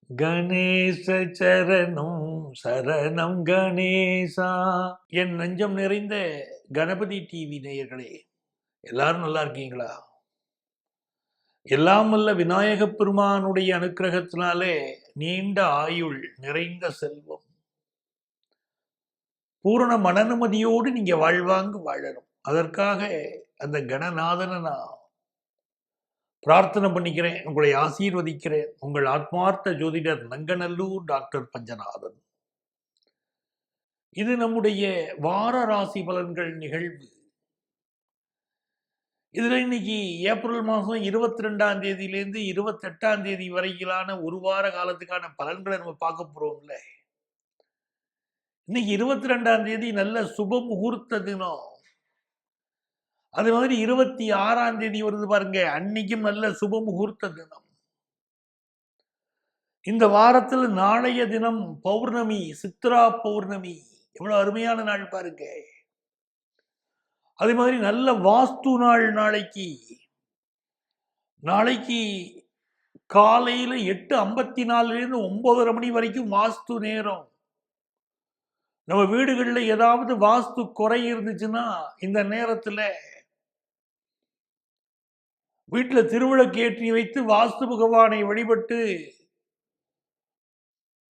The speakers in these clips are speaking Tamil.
கணேச சரணம் சரணம் கணேசா. என் நெஞ்சம் நிறைந்த கணபதி டிவி நேயர்களே, எல்லாரும் நல்லா இருக்கீங்களா? எல்லாம் வல்ல விநாயக பெருமானுடைய அனுக்கிரகத்தினாலே நீண்ட ஆயுள், நிறைந்த செல்வம், பூரண மனநிம்மதியோடு நீங்க வாழ்வாங்கு வாழணும். அதற்காக அந்த கணநாதனை நான் பிரார்த்தனை பண்ணிக்கிறேன், உங்களை ஆசீர்வதிக்கிறேன். உங்கள் ஆத்மார்த்த ஜோதிடர் நங்கநல்லூர் டாக்டர் பஞ்சநாதன். இது நம்முடைய வார ராசி பலன்கள் நிகழ்வு. இதுல இன்னைக்கு ஏப்ரல் மாதம் 22ஆம் தேதியிலேருந்து 28ஆம் தேதி வரையிலான ஒரு வார காலத்துக்கான பலன்களை நம்ம பார்க்க போறோம்ல. இன்னைக்கு 22ஆம் தேதி நல்ல சுப முகூர்த்த தினம். அது மாதிரி 26ஆம் தேதி வருது பாருங்க, அன்னைக்கும் நல்ல சுப முகூர்த்த தினம். இந்த வாரத்தில் நாளைய தினம் பௌர்ணமி, சித்ரா பௌர்ணமி. எவ்வளவு அருமையான நாள் பாருங்க. அதே மாதிரி நல்ல வாஸ்து நாள் நாளைக்கு. நாளைக்கு காலையில 8:54 9:30 மணி வரைக்கும் வாஸ்து நேரம். நம்ம வீடுகளில் ஏதாவது வாஸ்து குறை இருந்துச்சுன்னா இந்த நேரத்துல வீட்டுல திருவிளக்கு ஏற்றி வைத்து வாஸ்து பகவானை வழிபட்டு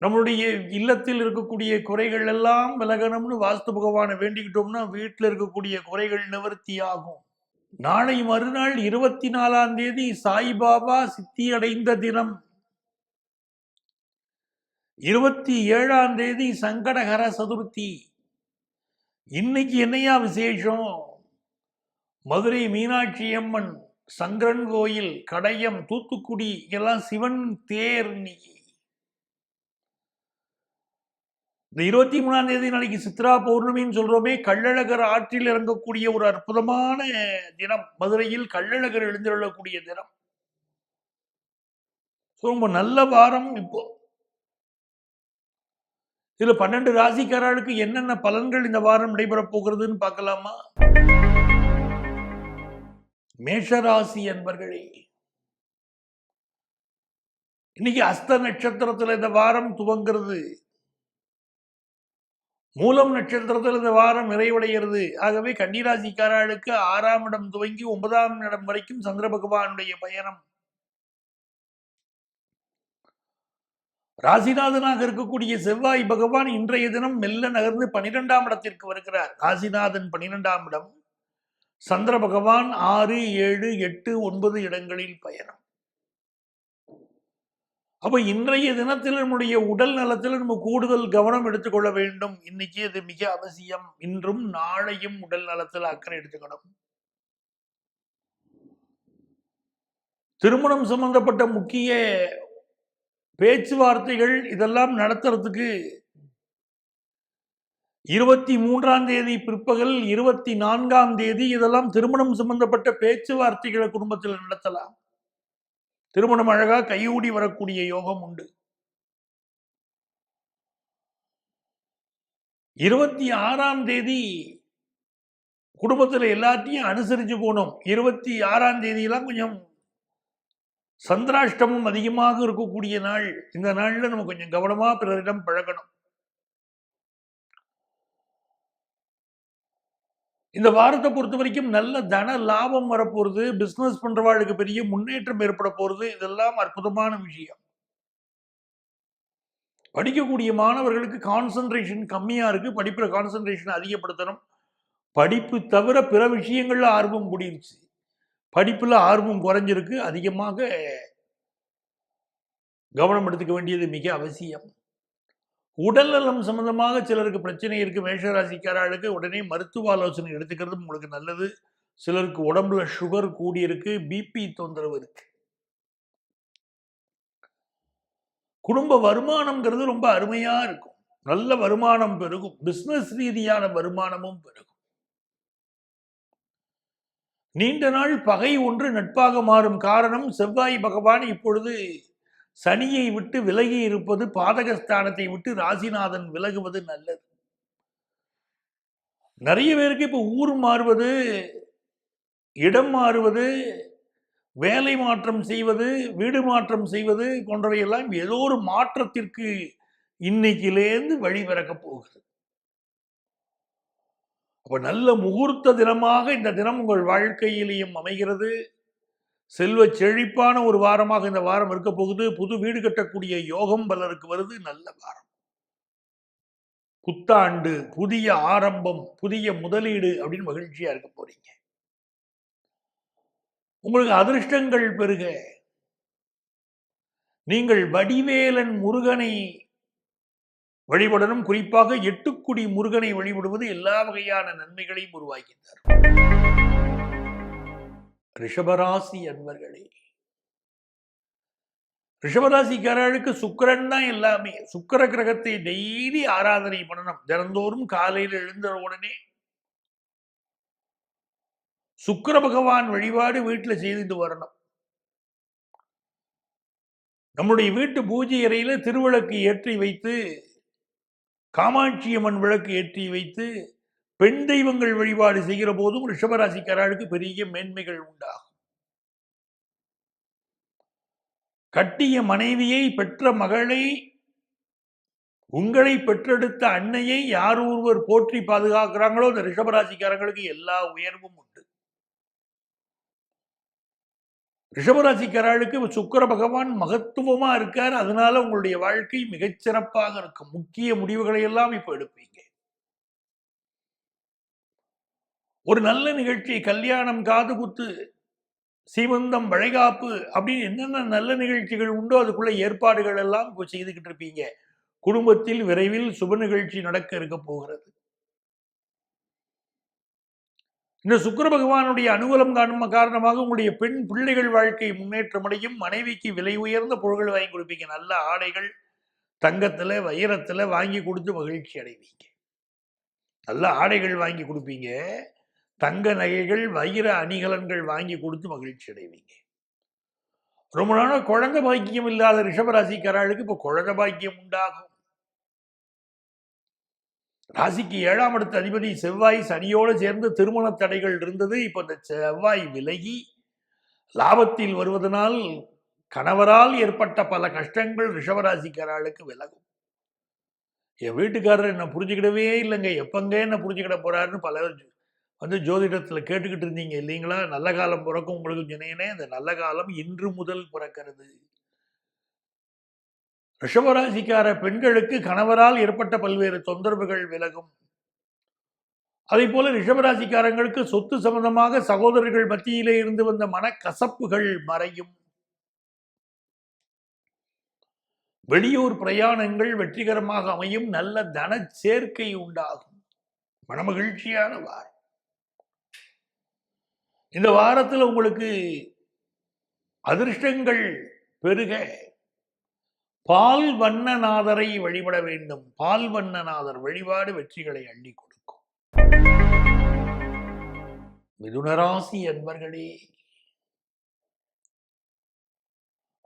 நம்மளுடைய இல்லத்தில் இருக்கக்கூடிய குறைகள் எல்லாம் விலகணும்னு வாஸ்து பகவானை வேண்டிக்கிட்டோம்னா வீட்டில் இருக்கக்கூடிய குறைகள் நிவர்த்தி ஆகும். நாளை மறுநாள் 24ஆம் தேதி சாய்பாபா சித்தி அடைந்த தினம். 27ஆம் தேதி சங்கடகர சதுர்த்தி. இன்னைக்கு என்னையா விசேஷம்? மதுரை மீனாட்சி அம்மன், சங்கரன் கோயில், கடையம், தூத்துக்குடி எல்லாம் சிவன் தேர். இன்னைக்கு இந்த 23ஆம் தேதி நாளைக்கு சித்ரா பௌர்ணமின்னு சொல்றோமே, கள்ளழகர் ஆற்றில் இறங்கக்கூடிய ஒரு அற்புதமான தினம். மதுரையில் கள்ளழகர் எழுந்தருளக்கூடிய தினம். ரொம்ப நல்ல வாரம். இப்போ இதுல 12 ராசிக்காரர்களுக்கு என்னென்ன பலன்கள் இந்த வாரம் நடைபெற போகிறதுன்னு பார்க்கலாமா? மேஷராசி என்பர்களே, இன்னைக்கு அஸ்த நட்சத்திரத்துல இந்த வாரம் துவங்கிறது. மூலம் நட்சத்திரத்தில் இந்த வாரம் நிறைவடைகிறது. ஆகவே கன்னிராசிக்காரர்களுக்கு 6ஆம் இடம் துவங்கி 9ஆம் இடம் வரைக்கும் சந்திர பகவானுடைய பயணம். ராசிநாதனாக இருக்கக்கூடிய செவ்வாய் பகவான் இன்றைய தினம் மெல்ல நகர்ந்து 12ஆம் இடத்திற்கு வருகிறார். ராசிநாதன் 12ஆம் இடம், சந்திர பகவான் 6, 7, 8, 9 இடங்களில் பயணம். அப்ப இன்றைய தினத்தில் நம்முடைய உடல் நலத்தில் நம்ம கூடுதல் கவனம் எடுத்துக்கொள்ள வேண்டும். இன்னைக்கு அது மிக அவசியம். இன்றும் நாளையும் உடல் நலத்தில் அக்கறை எடுத்துக்கணும். திருமணம் சம்பந்தப்பட்ட முக்கிய பேச்சுவார்த்தைகள் இதெல்லாம் நடத்துறதுக்கு 23ஆம் தேதி பிற்பகல், 24ஆம் தேதி இதெல்லாம் திருமணம் சம்பந்தப்பட்ட பேச்சுவார்த்தைகளை குடும்பத்தில் நடத்தலாம். திருமணம் அழகா கைகூடி வரக்கூடிய யோகம் உண்டு. 26ஆம் தேதி குடும்பத்தில் எல்லாத்தையும் அனுசரிச்சு போகணும். 26ஆம் தேதியெல்லாம் கொஞ்சம் சந்திராஷ்டமம் அதிகமாக இருக்கக்கூடிய நாள். இந்த நாள்ல நம்ம கொஞ்சம் கவனமா பிறரிடம் பழகணும். இந்த வாரத்தை பொறுத்த வரைக்கும் நல்ல தன லாபம் வரப்போறது. பிசினஸ் பண்றவாளுக்கு பெரிய முன்னேற்றம் ஏற்பட போறது. இதெல்லாம் அற்புதமான விஷயம். படிக்கக்கூடிய மாணவர்களுக்கு கான்சன்ட்ரேஷன் கம்மியா இருக்கு. படிப்புல கான்சன்ட்ரேஷன் அதிகப்படுத்தணும். படிப்பு தவிர பிற விஷயங்கள்ல ஆர்வம் கூடிருச்சு. படிப்புல ஆர்வம் குறைஞ்சிருக்கு. அதிகமாக கவனம் எடுத்துக்க வேண்டியது மிக அவசியம். உடல் நலம் சம்பந்தமாக சிலருக்கு பிரச்சனை இருக்கு. மேஷராசிக்காரர்களுக்கு உடனே மருத்துவ ஆலோசனை எடுத்துக்கிறது உங்களுக்கு நல்லது. சிலருக்கு உடம்புல சுகர் கூடி இருக்கு, பிபி தொந்தரவு இருக்கு. குடும்ப வருமானம்ங்கிறது ரொம்ப அருமையா இருக்கும். நல்ல வருமானம் பெருகும். பிசினஸ் ரீதியான வருமானமும் பெருகும். நீண்ட நாள் பகை ஒன்று நட்பாக மாறும். காரணம், செவ்வாய் பகவான் இப்பொழுது சனியை விட்டு விலகி இருப்பது, பாதகஸ்தானத்தை விட்டு ராசிநாதன் விலகுவது நல்லது. நிறைய பேருக்கு இப்ப ஊர் மாறுவது, இடம் மாறுவது, வேலை மாற்றம் செய்வது, வீடு மாற்றம் செய்வது போன்றவையெல்லாம் ஏதோ ஒரு மாற்றத்திற்கு இன்னைக்கிலேருந்து வழி பிறக்கப் போகிறது. அப்ப நல்ல முகூர்த்த தினமாக இந்த தினம் உங்கள் வாழ்க்கையிலேயும் அமைகிறது. செல்வ செழிப்பான ஒரு வாரமாக இந்த வாரம் இருக்க போகுது. புது வீடு கட்டக்கூடிய யோகம் பலருக்கு வருது. நல்ல வாரம். புத்தாண்டு, புதிய ஆரம்பம், புதிய முதலீடு அப்படின்னு மகிழ்ச்சியா இருக்க போறீங்க. உங்களுக்கு அதிர்ஷ்டங்கள் பெருக. நீங்கள் வடிவேலன் முருகனை வழிபடணும். குறிப்பாக எட்டுக்குடி முருகனை வழிபடுவது எல்லா வகையான நன்மைகளையும் உருவாக்கின்றார். ரிஷபராசி அன்பர்களே, ரிஷபராசிக்காரர்களுக்கு சுக்கிரன் தான் எல்லாமே. சுக்கிர கிரகத்தை டெய்லி ஆராதனை பண்ணணும். தினந்தோறும் காலையில் எழுந்த உடனே சுக்கிர பகவான் வழிபாடு வீட்டுல செய்துட்டு வரணும். நம்முடைய வீட்டு பூஜை அறையில திருவிளக்கு ஏற்றி வைத்து, காமாட்சி அம்மன் விளக்கு ஏற்றி வைத்து, பெண் தெய்வங்கள் வழிபாடு செய்கிற போதும் ரிஷபராசிக்காரர்களுக்கு பெரிய மேன்மைகள் உண்டாகும். கட்டிய மனைவியை, பெற்ற மகளை, உங்களை பெற்றெடுத்த அன்னையை யார் ஒருவர் போற்றி பாதுகாக்கிறாங்களோ அந்த ரிஷபராசிக்காரங்களுக்கு எல்லா உயர்வும் உண்டு. ரிஷபராசிக்காரர்களுக்கு சுக்கிர பகவான் மகத்துவமா இருக்கார். அதனால உங்களுடைய வாழ்க்கை மிகச்சிறப்பாக இருக்கும். முக்கிய முடிவுகளை எல்லாம் இப்ப எடுப்பீங்க. ஒரு நல்ல நிகழ்ச்சி, கல்யாணம், காது குத்து, சீமந்தம், வளைகாப்பு அப்படின்னு என்னென்ன நல்ல நிகழ்ச்சிகள் உண்டோ அதுக்குள்ள ஏற்பாடுகள் எல்லாம் இப்போ செய்துகிட்டு இருப்பீங்க. குடும்பத்தில் விரைவில் சுப நிகழ்ச்சி நடக்க இருக்க போகிறது. இந்த சுக்கிர பகவானுடைய அனுகூலம் காரணமாக உங்களுடைய பெண் பிள்ளைகள் வாழ்க்கை முன்னேற்றம் அடையும். மனைவிக்கு விலை உயர்ந்த பொருட்கள் வாங்கி கொடுப்பீங்க. நல்ல ஆடைகள் தங்கத்துல, வைரத்துல வாங்கி கொடுத்து மகிழ்ச்சி அடைவீங்க. நல்ல ஆடைகள் வாங்கி கொடுப்பீங்க. தங்க நகைகள், வைர அணிகலன்கள் வாங்கி கொடுத்து மகிழ்ச்சி அடைவீங்க. ரொம்ப நாள் குழந்தை பாக்கியம் இல்லாத ரிஷபராசிக்காரர்களுக்கு இப்ப குழந்தை பாக்கியம் உண்டாகும். ராசிக்கு 7ஆம் இடத்து அதிபதி செவ்வாய் சனியோடு சேர்ந்து திருமண தடைகள் இருந்தது. இப்ப இந்த செவ்வாய் விலகி லாபத்தில் வருவதனால் கணவரால் ஏற்பட்ட பல கஷ்டங்கள் ரிஷபராசிக்காரர்களுக்கு விலகும். என் வீட்டுக்காரர் என்ன புரிஞ்சுக்கிடவே இல்லைங்க, எப்பங்க என்ன புரிஞ்சுக்கிட போறாருன்னு பலர் வந்து ஜோதிடத்துல கேட்டுக்கிட்டு இருந்தீங்க இல்லைங்களா? நல்ல காலம் பிறக்கும் உங்களுக்கு சொன்னேனே, அந்த நல்ல காலம் இன்று முதல் பிறக்கிறது. ரிஷபராசிக்கார பெண்களுக்கு கணவரால் ஏற்பட்ட பல்வேறு தொந்தரவுகள் விலகும். அதே போல ரிஷபராசிக்காரங்களுக்கு சொத்து சம்பந்தமாக சகோதரர்கள் மத்தியிலே இருந்து வந்த மனக்கசப்புகள் மறையும். வெளியூர் பிரயாணங்கள் வெற்றிகரமாக அமையும். நல்ல தன சேர்க்கை உண்டாகும். மனமகிழ்ச்சியான வாரம். இந்த வாரத்தில் உங்களுக்கு அதிர்ஷ்டங்கள் பெருக பால் வண்ணநாதரை வழிபட வேண்டும். பால் வண்ணநாதர் வழிபாடு வெற்றிகளை அள்ளி கொடுக்கும். மிதுனராசி அன்பர்களே,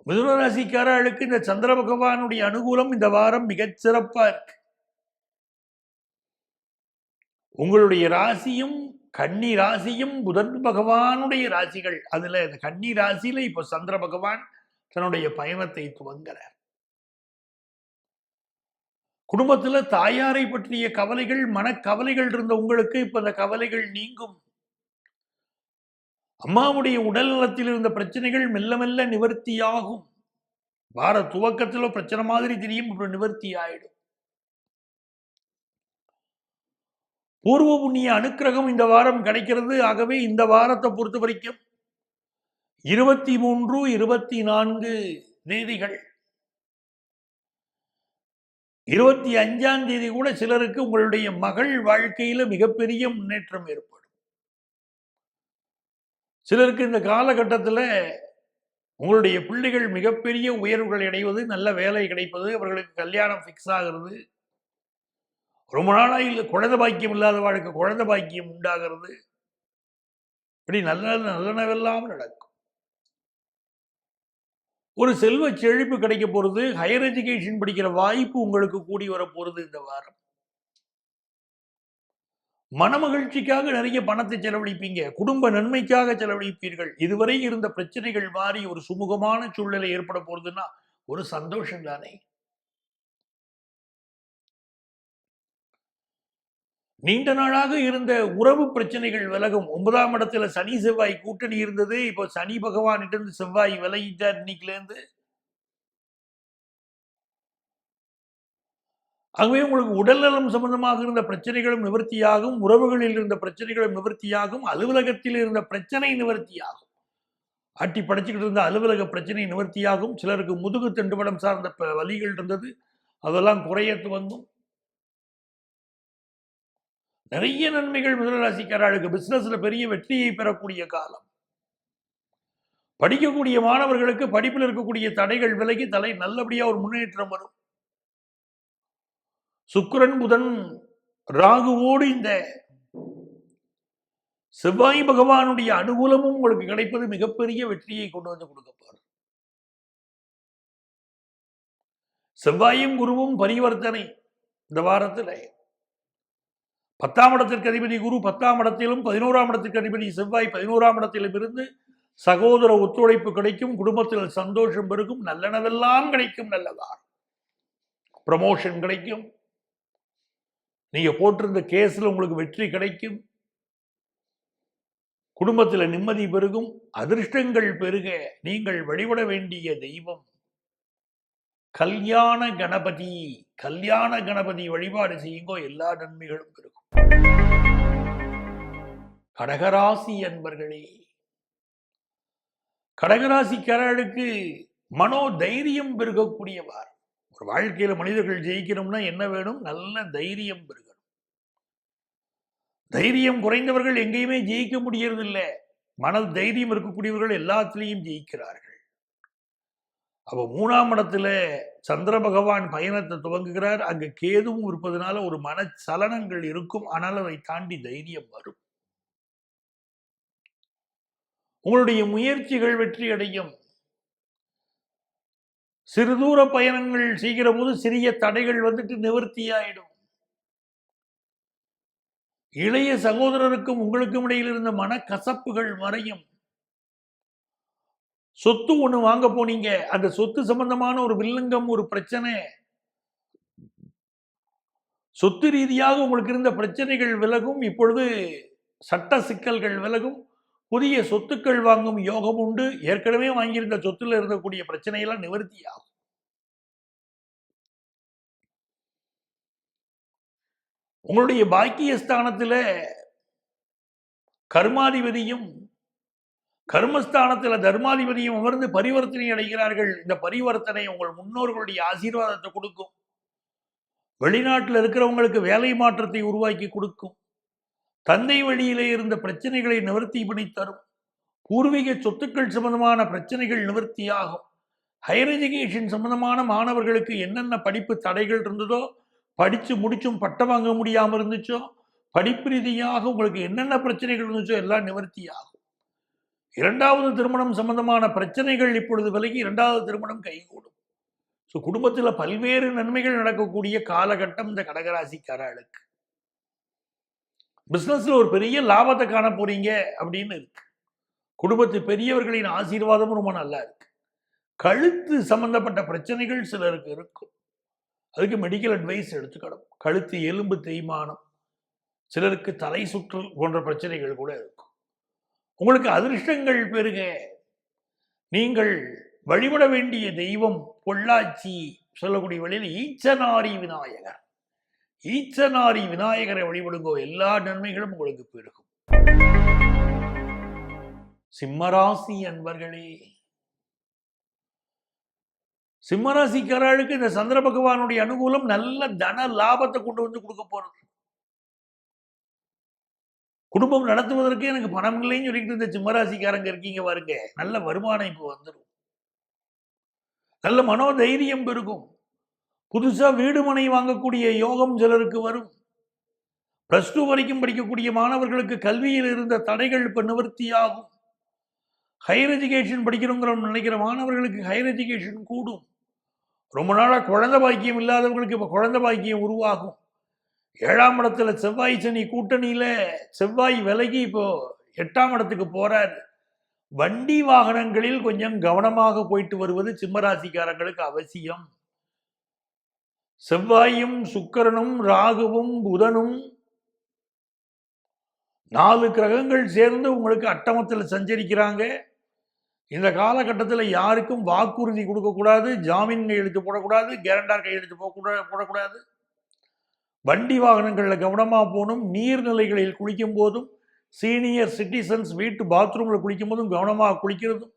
மிதுனராசிக்காரர்களுக்கு இந்த சந்திர பகவானுடைய அனுகூலம் இந்த வாரம் மிகச்சிறப்பா இருக்கு. உங்களுடைய ராசியும் கன்னி ராசியும் புதன் பகவானுடைய ராசிகள். அதுல இந்த கன்னி ராசியில இப்ப சந்திர பகவான் தன்னுடைய பயணத்தை துவங்குறார். குடும்பத்துல தாயாரை பற்றிய கவலைகள், மனக்கவலைகள் இருந்த உங்களுக்கு இப்ப அந்த கவலைகள் நீங்கும். அம்மாவுடைய உடல் நலத்தில் இருந்த பிரச்சனைகள் மெல்ல மெல்ல நிவர்த்தியாகும். வார துவக்கத்துல பிரச்சனை மாதிரி தெரியும், அப்புறம் நிவர்த்தி ஆயிடும். பூர்வ புண்ணிய அனுக்கிரகம் இந்த வாரம் கிடைக்கிறது. ஆகவே இந்த வாரத்தை பொறுத்த வரைக்கும் 23, 24 தேதிகள், 25ஆம் தேதி கூட சிலருக்கு உங்களுடைய மகள் வாழ்க்கையில மிகப்பெரிய முன்னேற்றம் ஏற்படும். சிலருக்கு இந்த காலகட்டத்தில் உங்களுடைய பிள்ளைகள் மிகப்பெரிய உயர்வுகளை அடைவது, நல்ல வேலை கிடைப்பது, அவர்களுக்கு கல்யாணம் ஃபிக்ஸ் ஆகிறது, ரொம்ப நாளாக இல்லை குழந்தை பாக்கியம் இல்லாத வாழ்க்கை குழந்தை பாக்கியம் உண்டாகிறது, இப்படி நல்லனவெல்லாம் நடக்கும். ஒரு செல்வ செழிப்பு கிடைக்க போறது, ஹையர் எஜுகேஷன் படிக்கிற வாய்ப்பு உங்களுக்கு கூடி வர போறது இந்த வாரம். மனமகிழ்ச்சிக்காக நிறைய பணத்தை செலவழிப்பீங்க, குடும்ப நன்மைக்காக செலவழிப்பீர்கள். இதுவரை இருந்த பிரச்சனைகள் மாறி ஒரு சுமூகமான சூழ்நிலை ஏற்பட போறதுன்னா ஒரு சந்தோஷம் தானே. நீண்ட நாளாக இருந்த உறவு பிரச்சனைகள் விலகும். 9ஆம் இடத்துல சனி செவ்வாய் கூட்டணி இருந்தது. இப்போ சனி பகவானிட்ட இருந்து செவ்வாய் விலகிட்டார் இன்னைக்குல இருந்து. ஆகவே உங்களுக்கு உடல்நலம் சம்பந்தமாக இருந்த பிரச்சனைகளும் நிவர்த்தியாகும், உறவுகளில் இருந்த பிரச்சனைகளும் நிவர்த்தியாகும், அலுவலகத்தில் இருந்த பிரச்சனை நிவர்த்தியாகும். ஆட்டி படைச்சுக்கிட்டு இருந்த அலுவலக பிரச்சனை நிவர்த்தியாகும். சிலருக்கு முதுகு தண்டுவடம் சார்ந்த வலிகள் இருந்தது, அதெல்லாம் குறையத்து வந்தும். நிறைய நன்மைகள் மிதுனராசிக்காரர்களுக்கு. பிசினஸ்ல பெரிய வெற்றியை பெறக்கூடிய காலம். படிக்கக்கூடிய மாணவர்களுக்கு படிப்பில் இருக்கக்கூடிய தடைகள் விலகி நல்லபடியா ஒரு முன்னேற்றம் வரும். சுக்கிரன் புதன் ராகுவோடு இந்த செவ்வாய் பகவானுடைய அனுகூலமும் உங்களுக்கு கிடைப்பது மிகப்பெரிய வெற்றியை கொண்டு வந்து கொடுப்பார். செவ்வாயும் குருவும் பரிவர்த்தனை இந்த வாரத்தில். 10ஆம் இடத்திற்கு அதிபதி குரு 10ஆம் இடத்திலும், 11ஆம் இடத்திற்கு அதிபதி செவ்வாய் 11ஆம் இடத்திலும் இருந்து சகோதர ஒத்துழைப்பு கிடைக்கும், குடும்பத்தில் சந்தோஷம் பெருகும், நல்லனவெல்லாம் கிடைக்கும். நல்லதா ப்ரமோஷன் கிடைக்கும், நீங்க போட்டிருந்த கேஸ்ல உங்களுக்கு வெற்றி கிடைக்கும், குடும்பத்தில் நிம்மதி பெருகும், அதிர்ஷ்டங்கள் பெருக. நீங்கள் வழிபட வேண்டிய தெய்வம் கல்யாண கணபதி. கல்யாண கணபதி வழிபாடு செய்யுங்கோ, எல்லா நன்மைகளும் பெருகும். கடகராசி அன்பர்களே, கடகராசிக்காரர்களுக்கு மனோ தைரியம் பெருகக்கூடியவார். ஒரு வாழ்க்கையில மனிதர்கள் ஜெயிக்கணும்னா என்ன வேணும்? நல்ல தைரியம் பெருகணும். தைரியம் குறைந்தவர்கள் எங்கேயுமே ஜெயிக்க முடியறதில்லை. மன தைரியம் இருக்கக்கூடியவர்கள் எல்லாத்திலையும் ஜெயிக்கிறார்கள். அப்ப 3ஆம் இடத்துல சந்திர பகவான் பயணத்தை துவங்குகிறார். அங்க கேதுவும் இருப்பதனால ஒரு மனச்சலனங்கள் இருக்கும், ஆனால் அதை தாண்டி தைரியம் வரும். உங்களுடைய முயற்சிகள் வெற்றி அடையும். சிறு தூர பயணங்கள் செய்கிற போது சிறிய தடைகள் வந்துட்டு நிவர்த்தியாயிடும். இளைய சகோதரருக்கும் உங்களுக்கும் இடையில் இருந்த மனக்கசப்புகள் மறையும். சொத்து ஒண்ணு வாங்க போனீங்க, அந்த சொத்து சம்பந்தமான ஒரு வில்லங்கம், ஒரு பிரச்சனை, சொத்து ரீதியாக உங்களுக்கு இருந்த பிரச்சனைகள் விலகும். இப்பொழுது சட்ட சிக்கல்கள் விலகும். புதிய சொத்துக்கள் வாங்கும் யோகம் உண்டு. ஏற்கனவே வாங்கியிருந்த சொத்துல இருக்கக்கூடிய பிரச்சனையெல்லாம் நிவர்த்தியாகும். உங்களுடைய பாக்கியஸ்தானத்தில் கர்மாதிபதியும் கர்மஸ்தானத்தில் தர்மாதிபதியும் அமர்ந்து பரிவர்த்தனை அடைகிறார்கள். இந்த பரிவர்த்தனை உங்கள் முன்னோர்களுடைய ஆசீர்வாதத்தை கொடுக்கும். வெளிநாட்டில் இருக்கிறவங்களுக்கு வேலை மாற்றத்தை உருவாக்கி கொடுக்கும். தந்தை வழியிலே இருந்த பிரச்சனைகளை நிவர்த்தி பண்ணி தரும். பூர்வீக சொத்துக்கள் சம்பந்தமான பிரச்சனைகள் நிவர்த்தியாகும். ஹையர் எஜுகேஷன் சம்பந்தமான மாணவர்களுக்கு என்னென்ன படிப்பு தடைகள் இருந்ததோ, படிச்சு முடிச்சும் பட்டம் வாங்க முடியாமல் இருந்துச்சோ, படிப்பு ரீதியாக உங்களுக்கு என்னென்ன பிரச்சனைகள் இருந்துச்சோ எல்லாம் நிவர்த்தியாகும். 2வது திருமணம் சம்பந்தமான பிரச்சனைகள் இப்பொழுது விலகி 2வது திருமணம் கைகூடும். ஸோ குடும்பத்தில் பல்வேறு நன்மைகள் நடக்கக்கூடிய காலகட்டம் இந்த கடகராசிக்காரர்களுக்கு. பிசினஸ்ல ஒரு பெரிய லாபத்தை காண போறீங்க அப்படின்னு இருக்கு. குடும்பத்து பெரியவர்களின் ஆசீர்வாதமும் ரொம்ப நல்லா இருக்கு. கழுத்து சம்பந்தப்பட்ட பிரச்சனைகள் சிலருக்கு இருக்கும், அதுக்கு மெடிக்கல் அட்வைஸ் எடுத்துக்கணும். கழுத்து எலும்பு தேய்மானம், சிலருக்கு தலை சுற்றல் போன்ற பிரச்சனைகள் கூட இருக்கும். உங்களுக்கு அதிர்ஷ்டங்கள் பெருக. நீங்கள் வழிபட வேண்டிய தெய்வம் பொள்ளாச்சி சொல்லக்கூடிய வழியில் ஈச்சனாரி விநாயகர். ஈச்சனாரி விநாயகரை வழிபடுங்கோ, எல்லா நன்மைகளும் உங்களுக்கு பெருகும். சிம்மராசி அன்பர்களே, சிம்மராசிக்காரர்களுக்கு இந்த சந்திர பகவானுடைய அனுகூலம் நல்ல தன லாபத்தை கொண்டு வந்து கொடுக்க போறது. குடும்பம் நடத்துவதற்கு எனக்கு பணம் இல்லைன்னு சொல்லிட்டு இந்த சிம்மராசிக்காரங்க இருக்கீங்க பாருங்க, நல்ல வருமானம் இப்போ வந்துடும். நல்ல மனோதைரியம் பெருகும். புதுசா வீடு மனை வாங்கக்கூடிய யோகம் சிலருக்கு வரும். +2 வரைக்கும் படிக்கக்கூடிய மாணவர்களுக்கு கல்வியில் இருந்த தடைகள் இப்ப நிவர்த்தியாகும். ஹையர் எஜுகேஷன் படிக்கிறோங்கிற நினைக்கிற மாணவர்களுக்கு ஹையர் எஜுகேஷன் கூடும். ரொம்ப நாளா குழந்தை பாக்கியம் இல்லாதவர்களுக்கு இப்ப குழந்தை பாக்கியம் உருவாகும். 7ஆம் இடத்துல செவ்வாய் சனி கூட்டணியில செவ்வாய் விலகி இப்போ 8ஆம் இடத்துக்கு போறார். வண்டி வாகனங்களில் கொஞ்சம் கவனமாக போயிட்டு வருவது சிம்மராசிக்காரங்களுக்கு அவசியம். செவ்வாயும் சுக்கிரனும் ராகுவும் புதனும் 4 கிரகங்கள் சேர்ந்து உங்களுக்கு அட்டமத்தில் சஞ்சரிக்கிறாங்க. இந்த காலகட்டத்தில் யாருக்கும் வாக்குறுதி கொடுக்கக்கூடாது, ஜாமீன் கையெழுத்து போடக்கூடாது, கேரண்டார் கையெழுத்து போடக்கூடாது. வண்டி வாகனங்களில் கவனமாக போகணும். நீர்நிலைகளில் குளிக்கும் போதும், சீனியர் சிட்டிசன்ஸ் வீட்டு பாத்ரூமில் குளிக்கும் போதும் கவனமாக குளிக்கிறதும்,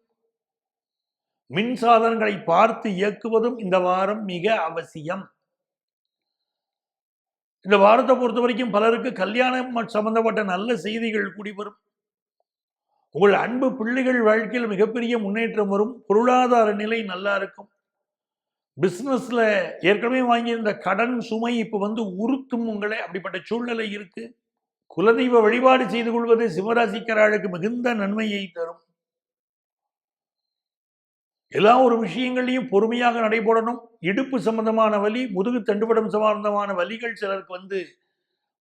மின் சாதனங்களை பார்த்து இயக்குவதும் இந்த வாரம் மிக அவசியம். இந்த வாரத்தை பொறுத்த வரைக்கும் பலருக்கு கல்யாணம் சம்பந்தப்பட்ட நல்ல செய்திகள் கூடி வரும். உங்கள் அன்பு பிள்ளைகள் வாழ்க்கையில் மிகப்பெரிய முன்னேற்றம் வரும். பொருளாதார நிலை நல்லா இருக்கும். பிசினஸ்ல ஏற்கனவே வாங்கியிருந்த கடன் சுமை இப்ப உறுத்தும் உங்களை. அப்படிப்பட்ட சூழ்நிலை இருக்கு. குலதெய்வ வழிபாடு செய்து கொள்வது சிம்மராசிக்காரர்களுக்கு மிகுந்த நன்மையை தரும். எல்லா ஒரு விஷயங்களையும் பொறுமையாக நடைபெறணும். இடுப்பு சம்பந்தமான வலி, முதுகு தண்டுவடம் சம்பந்தமான வலிகள் சிலருக்கு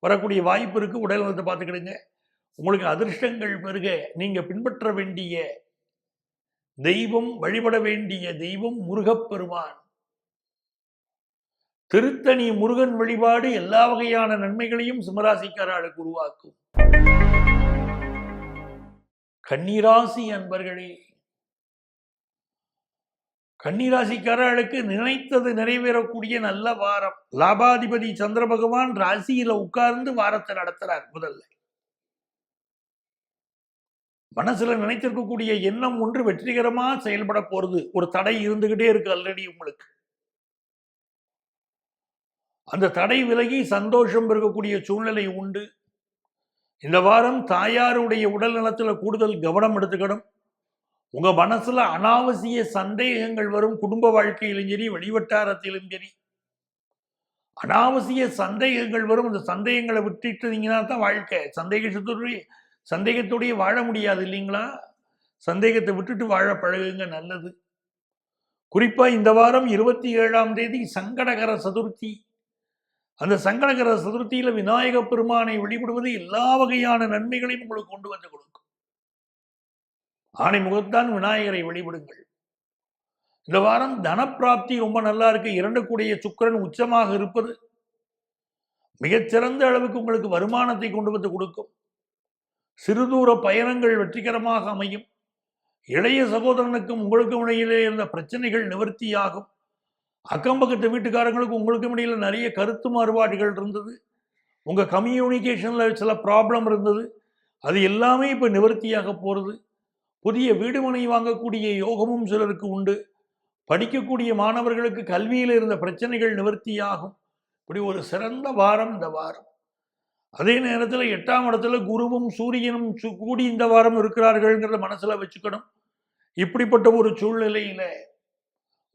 வரக்கூடிய வாய்ப்பு இருக்கு. உடல் நலத்தை பார்த்துக்கிடுங்க. உங்களுக்கு அதிர்ஷ்டங்கள் பெருக நீங்க பின்பற்ற வேண்டிய தெய்வம், வழிபட வேண்டிய தெய்வம் முருகப்பெருமான். திருத்தணி முருகன் வழிபாடு எல்லா வகையான நன்மைகளையும் சிம்மராசிக்காரர்களுக்கு உருவாக்கும். கன்னிராசி அன்பர்களே, கன்னிராசிக்காரர்களுக்கு நினைத்தது நிறைவேறக்கூடிய நல்ல வாரம். லாபாதிபதி சந்திர பகவான் ராசியில உட்கார்ந்து வாரத்தை நடத்துறார். முதல்ல மனசுல நினைத்திருக்கக்கூடிய எண்ணம் ஒன்று வெற்றிகரமா செயல்பட போறது. ஒரு தடை இருந்துகிட்டே இருக்கு ஆல்ரெடி உங்களுக்கு. அந்த தடை விலகி சந்தோஷம் இருக்கக்கூடிய சூழ்நிலை உண்டு. இந்த வாரம் தாயாருடைய உடல் நலத்துல கூடுதல் கவனம் எடுத்துக்கணும். உங்க மனசுல அனாவசிய சந்தேகங்கள் வரும். குடும்ப வாழ்க்கையிலும் சரி, வெளிவட்டாரத்திலும் சரி அனாவசிய சந்தேகங்கள் வரும். அந்த சந்தேகங்களை விட்டுட்டீங்கன்னா தான் வாழ்க்கை. சந்தேகத்தோடய வாழ முடியாது இல்லைங்களா? சந்தேகத்தை விட்டுட்டு வாழ பழகுங்க, நல்லது. குறிப்பா இந்த வாரம் 27ஆம் தேதி சங்கடகர சதுர்த்தி. அந்த சங்கடகர சதுர்த்தியில விநாயக பெருமானை வழிபடுவது எல்லா வகையான நன்மைகளையும் உங்களுக்கு கொண்டு வந்து கொடுக்கும். ஆணை முகத்தான் விநாயகரை வழிபடுங்கள். இந்த வாரம் தனப்பிராப்தி ரொம்ப நல்லா இருக்கு. 2 கூடிய சுக்கிரன் உச்சமாக இருப்பது மிகச்சிறந்த அளவுக்கு உங்களுக்கு வருமானத்தை கொண்டு வந்து கொடுக்கும். சிறுதூர பயணங்கள் வெற்றிகரமாக அமையும். இளைய சகோதரனுக்கும் உங்களுக்கும் இடையிலே இருந்த பிரச்சனைகள் நிவர்த்தியாகும். அக்கம்பக்கத்து வீட்டுக்காரங்களுக்கும் உங்களுக்கும் இடையில நிறைய கருத்து மாறுபாடுகள் இருந்தது. உங்க கம்யூனிகேஷன்ல சில ப்ராப்ளம் இருந்தது. அது எல்லாமே இப்ப நிவர்த்தியாக போறது. புதிய வீடு மனை வாங்கக்கூடிய யோகமும் சிலருக்கு உண்டு. படிக்கக்கூடிய மாணவர்களுக்கு கல்வியில் இருந்த பிரச்சனைகள் நிவர்த்தியாகும். இப்படி ஒரு சிறந்த வாரம் இந்த வாரம். அதே நேரத்தில் 8ஆம் இடத்துல குருவும் சூரியனும் கூடி இந்த வாரம் இருக்கிறார்கள்ங்கிறத மனசுல வச்சுக்கணும். இப்படிப்பட்ட ஒரு சூழ்நிலையில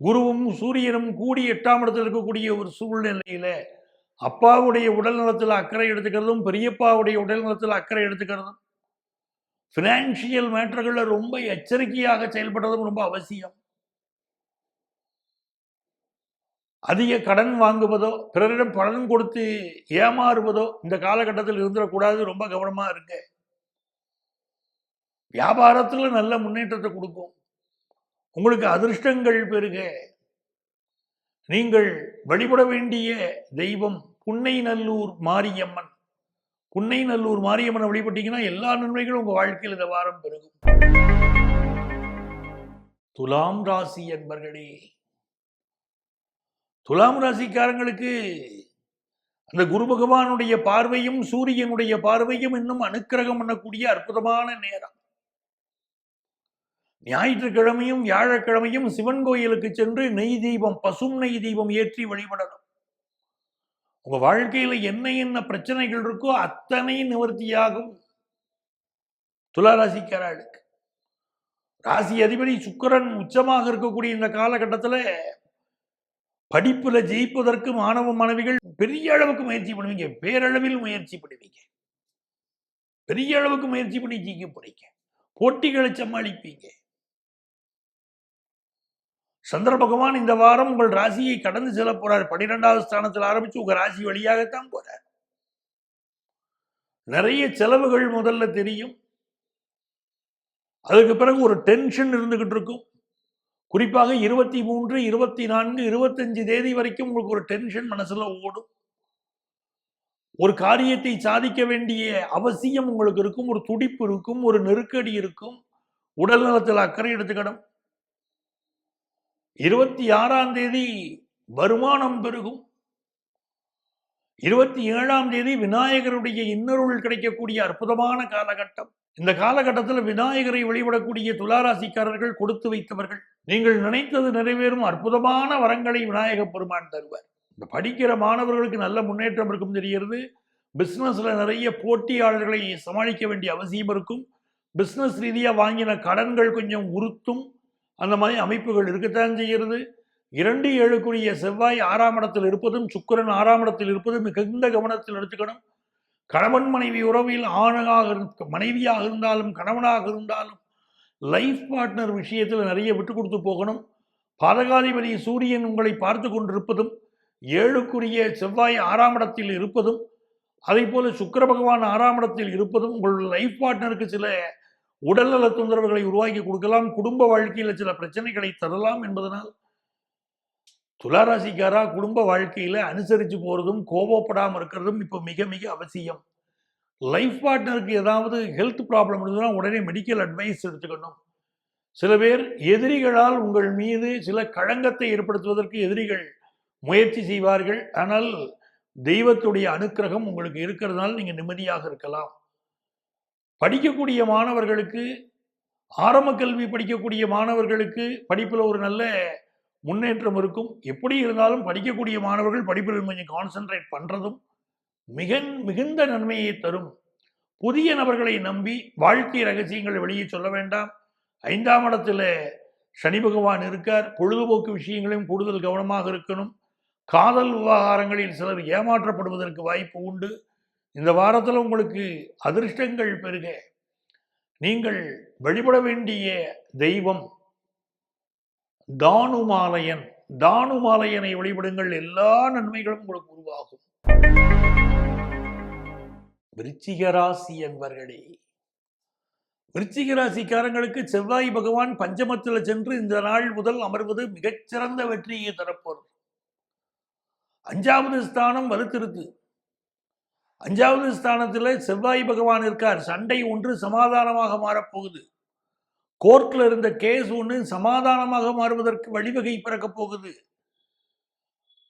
குருவும் சூரியனும் கூடி 8ஆம் இடத்துல இருக்கக்கூடிய ஒரு சூழ்நிலையில அப்பாவுடைய உடல் நலத்தில் அக்கறை எடுத்துக்கிறதும், பெரியப்பாவுடைய உடல் நலத்தில் அக்கறை எடுத்துக்கிறதும், பினான்சியல் மேட்டர்கள்ல ரொம்ப எச்சரிக்கையாக செயல்படுறதும் ரொம்ப அவசியம். அதிக கடன் வாங்குவதோ, பிறரிடம் பலன் கொடுத்து ஏமாறுவதோ இந்த காலகட்டத்தில் இருந்துடக்கூடாது. ரொம்ப கவனமா இருக்கு. வியாபாரத்துல நல்ல முன்னேற்றத்தை கொடுக்கும். உங்களுக்கு அதிர்ஷ்டங்கள் பெருக நீங்கள் வழிபட வேண்டிய தெய்வம் புன்னைநல்லூர் மாரியம்மன். புன்னைநல்லூர் மாரியம்மனை வழிபட்டீங்கன்னா எல்லா நன்மைகளும் உங்க வாழ்க்கையில் இந்த வாரம் பெருகும். துலாம் ராசி என்பர்களே, துலாம் ராசிக்காரங்களுக்கு அந்த குரு பகவானுடைய பார்வையும் சூரியனுடைய பார்வையும் இன்னும் அனுக்கிரகம் பண்ணக்கூடிய அற்புதமான நேரம். ஞாயிற்றுக்கிழமையும் வியாழக்கிழமையும் சிவன் கோயிலுக்கு சென்று நெய் தீபம், பசும் நெய் தீபம் ஏற்றி வழிபடணும். உங்க வாழ்க்கையில என்ன பிரச்சனைகள் இருக்கோ அத்தனை நிவர்த்தியாகும். துலா ராசிக்காரர்களுக்கு ராசி அதிபதி சுக்கிரன் உச்சமாக இருக்கக்கூடிய இந்த காலகட்டத்தில் படிப்புல ஜெயிப்பதற்கு மாணவ மாணவிகள் பெரிய அளவுக்கு முயற்சி பண்ணுவீங்க. பேரளவில் முயற்சி பண்ணுவீங்க. பெரிய அளவுக்கு முயற்சி பண்ணி ஜெயிக்க போறீங்க. போட்டிகளை சமாளிப்பீங்க. சந்திர பகவான் இந்த வாரம் உங்கள் ராசியை கடந்து செல்ல போறார். 12வது ஸ்தானத்தில் ஆரம்பிச்சு உங்க ராசி வழியாகத்தான் போறார். நிறைய செலவுகள் முதல்ல தெரியும். அதுக்கு பிறகு ஒரு டென்ஷன் இருந்துகிட்டு இருக்கும். குறிப்பாக 23, 24, 25 தேதி வரைக்கும் உங்களுக்கு ஒரு டென்ஷன் மனசுல ஓடும். ஒரு காரியத்தை சாதிக்க வேண்டிய அவசியம் உங்களுக்கு இருக்கும். ஒரு துடிப்பு இருக்கும். ஒரு நெருக்கடி இருக்கும். உடல் நலத்தில் அக்கறை எடுத்துக்கணும். 26ஆம் தேதி வருமானம் பெருகும். 27ஆம் தேதி விநாயகருடைய இன்னருள் கிடைக்கக்கூடிய அற்புதமான காலகட்டம். இந்த காலகட்டத்தில் விநாயகரை வழிபடக்கூடிய துளாராசிக்காரர்கள் கொடுத்து வைத்தவர்கள். நீங்கள் நினைத்தது நிறைவேறும் அற்புதமான வரங்களை விநாயக பெருமான் தருவார். இந்த படிக்கிற மாணவர்களுக்கு நல்ல முன்னேற்றம் இருக்கும் தெரிகிறது. பிசினஸ்ல நிறைய போட்டியாளர்களை சமாளிக்க வேண்டிய அவசியம் இருக்கும். பிசினஸ் ரீதியா வாங்கின கடன்கள் கொஞ்சம் உறுத்தும். அந்த மாதிரி அமைப்புகள் இருக்கத்தான் செய்கிறது. 2-7 செவ்வாய் 6ஆம் இடத்தில் இருப்பதும் சுக்கிரன் 6ஆம் இடத்தில் இருப்பதும் மிகுந்த கவனத்தில் எடுத்துக்கணும். கணவன் மனைவி உறவில் மனைவியாக இருந்தாலும் கணவனாக இருந்தாலும் லைஃப் பார்ட்னர் விஷயத்தில் நிறைய விட்டு கொடுத்து போகணும். பாதகாதிபதி சூரியன் உங்களை பார்த்து கொண்டிருப்பதும் 7 செவ்வாய் 6ஆம் இடத்தில் இருப்பதும் அதே போல சுக்கிர பகவான் 6ஆம் இடத்தில் இருப்பதும் உங்களுடைய லைஃப் பார்ட்னருக்கு சில உடல்நல தொந்தரவுகளை உருவாக்கி கொடுக்கலாம். குடும்ப வாழ்க்கையில் சில பிரச்சனைகளை தரலாம் என்பதனால் துளாராசிக்காரா குடும்ப வாழ்க்கையில அனுசரிச்சு போறதும் கோபப்படாமல் இருக்கிறதும் இப்ப மிக மிக அவசியம். லைஃப் பார்ட்னருக்கு ஏதாவது ஹெல்த் ப்ராப்ளம் இருந்ததுன்னா உடனே மெடிக்கல் அட்வைஸ் எடுத்துக்கணும். சில பேர் எதிரிகளால் உங்கள் மீது சில களங்கத்தை ஏற்படுத்துவதற்கு எதிரிகள் முயற்சி செய்வார்கள். ஆனால் தெய்வத்துடைய அனுக்கிரகம் உங்களுக்கு இருக்கிறதுனால நீங்க நிம்மதியாக இருக்கலாம். படிக்கக்கூடிய மாணவர்களுக்கு, ஆரம்ப கல்வி படிக்கக்கூடிய மாணவர்களுக்கு படிப்புல ஒரு நல்ல முன்னேற்றம் இருக்கும். எப்படி இருந்தாலும் படிக்கக்கூடிய மாணவர்கள் படிப்பில் கொஞ்சம் கான்சென்ட்ரேட் பண்றதும் மிகுந்த நன்மையை தரும். புதிய நபர்களை நம்பி வாழ்க்கை ரகசியங்களை வெளியே சொல்ல வேண்டாம். 5ஆம் இடத்துல சனி பகவான் இருக்கார். பொழுதுபோக்கு விஷயங்களையும் கூடுதல் கவனமாக இருக்கணும். காதல் விவகாரங்களில் சிலர் ஏமாற்றப்படுவதற்கு வாய்ப்பு உண்டு. இந்த வாரத்தில் உங்களுக்கு அதிர்ஷ்டங்கள் பெருக நீங்கள் வழிபட வேண்டிய தெய்வம் தானுமாலயன். தானுமாலயனை வழிபடுங்கள். எல்லா நன்மைகளும் உங்களுக்கு உருவாகும். விருச்சிக ராசி என்பர்களே, விருச்சிக ராசிக்காரங்களுக்கு செவ்வாய் பகவான் பஞ்சமத்தில் சென்று இந்த நாள் முதல் அமர்வது மிகச்சிறந்த வெற்றியை தரப்போறது. 5வது ஸ்தானம் வலுத்திருக்கு. 5வது ஸ்தானத்தில் செவ்வாய் பகவான் இருக்கார். சண்டை ஒன்று சமாதானமாக மாறப்போகுது. கோர்ட்ல இருந்த கேஸ் ஒன்று சமாதானமாக மாறுவதற்கு வழிவகை பிறக்கப் போகுது.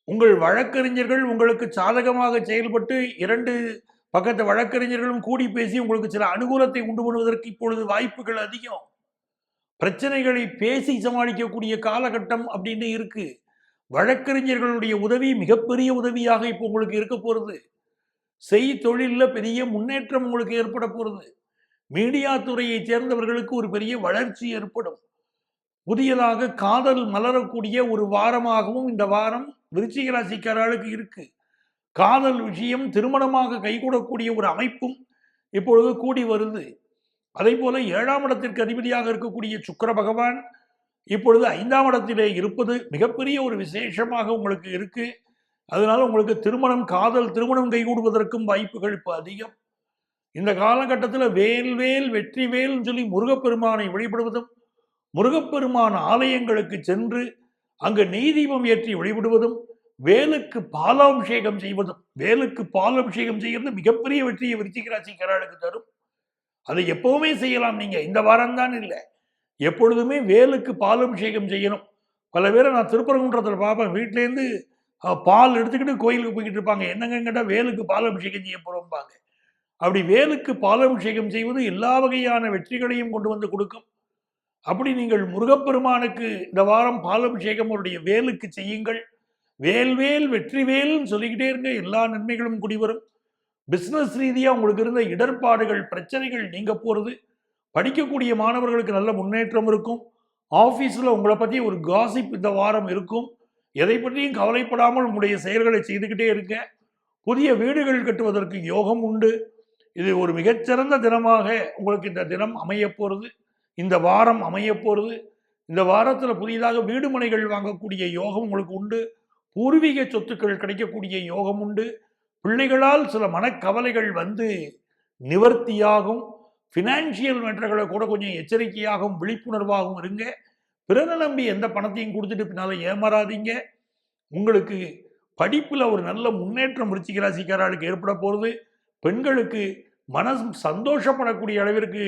உங்கள் வழக்கறிஞர்கள் உங்களுக்கு சாதகமாக செயல்பட்டு 2 பக்கத்து வழக்கறிஞர்களும் கூடி பேசி உங்களுக்கு சில அனுகூலத்தை உண்டு பண்ணுவதற்கு இப்பொழுது வாய்ப்புகள் அதிகம். பிரச்சனைகளை பேசி சமாளிக்கக்கூடிய காலகட்டம் அப்படின்னு இருக்கு. வழக்கறிஞர்களுடைய உதவி மிகப்பெரிய உதவியாக இப்போ உங்களுக்கு இருக்க போறது. தொழில பெரிய முன்னேற்றம் உங்களுக்கு ஏற்பட போறது. மீடியா துறையை சேர்ந்தவர்களுக்கு ஒரு பெரிய வளர்ச்சி ஏற்படும். புதியதாக காதல் மலரக்கூடிய ஒரு வாரமாகவும் இந்த வாரம் விருச்சிக ராசிக்காரர்களுக்கு இருக்கு. காதல் விஷயம் திருமணமாக கைகூடக்கூடிய ஒரு அமைப்பும் இப்பொழுது கூடி வருது. அதே போல 7ஆம் இடத்திற்கு அதிபதியாக இருக்கக்கூடிய சுக்கிர பகவான் இப்பொழுது 5ஆம் இடத்திலே இருப்பது மிகப்பெரிய ஒரு விசேஷமாக உங்களுக்கு இருக்கு. அதனால உங்களுக்கு திருமணம் கைகூடுவதற்கும் வாய்ப்புகள் இப்போ அதிகம். இந்த காலகட்டத்தில் வேல்வேல் வெற்றிவேல் சொல்லி முருகப்பெருமானை வழிபடுவதும், முருகப்பெருமான் ஆலயங்களுக்கு சென்று அங்கு நெய் தீபம் ஏற்றி வழிபடுவதும், வேலுக்கு பாலாபிஷேகம் செய்வதும், வேலுக்கு பாலாபிஷேகம் செய்கிறது மிகப்பெரிய வெற்றியை விருச்சிக ராசிக்காரர்களுக்கு தரும். அதை எப்பவுமே செய்யலாம். நீங்க இந்த வாரம் தான் இல்லை, எப்பொழுதுமே வேலுக்கு பாலாபிஷேகம் செய்யணும். பல பேரை நான் திருப்பரங்குன்றத்தில் பார்ப்பேன், வீட்டிலேருந்து பால் எடுத்துக்கிட்டு கோயிலுக்கு போய்கிட்டு இருப்பாங்க. என்னங்க கேட்டால் வேலுக்கு பாலாபிஷேகம் செய்ய போறோம்பாங்க. அப்படி வேலுக்கு பாலாபிஷேகம் செய்வது எல்லா வகையான வெற்றிகளையும் கொண்டு வந்து கொடுக்கும். அப்படி நீங்கள் முருகப்பெருமானுக்கு இந்த வாரம் பாலாபிஷேகம் அவருடைய வேலுக்கு செய்யுங்கள். வேல்வேல் வெற்றிவேல்னு சொல்லிக்கிட்டே இருங்க. எல்லா நன்மைகளும் குடிவரும். பிசினஸ் ரீதியாக உங்களுக்கு இருந்த இடர்பாடுகள் பிரச்சனைகள் நீங்க போறது. படிக்கக்கூடிய மாணவர்களுக்கு நல்ல முன்னேற்றம் இருக்கும். ஆஃபீஸில் உங்களை பற்றி ஒரு காசிப் இந்த வாரம் இருக்கும். எதை பற்றியும் கவலைப்படாமல் உங்களுடைய செயல்களை செய்துக்கிட்டே இருக்க. புதிய வீடுகள் கட்டுவதற்கு யோகம் உண்டு. இது ஒரு மிகச்சிறந்த தினமாக உங்களுக்கு இந்த தினம் அமைய போகிறது. இந்த வாரம் அமைய போகிறது. இந்த வாரத்தில் புதிதாக வீடு மனைகள் வாங்கக்கூடிய யோகம் உங்களுக்கு உண்டு. பூர்வீக சொத்துக்கள் கிடைக்கக்கூடிய யோகம் உண்டு. பிள்ளைகளால் சில மனக்கவலைகள் வந்து நிவர்த்தியாகும். ஃபினான்ஷியல் மேட்டர்களை கூட கொஞ்சம் எச்சரிக்கையாகவும் விழிப்புணர்வாகவும் இருங்க. பிறரை நம்பி எந்த பணத்தையும் கொடுத்துட்டு பின்னால ஏமாறாதீங்க. உங்களுக்கு படிப்புல ஒரு நல்ல முன்னேற்றம் விருச்சிக ராசிக்காரர்களுக்கு ஏற்பட போகிறது. பெண்களுக்கு மனசு சந்தோஷப்படக்கூடிய அளவிற்கு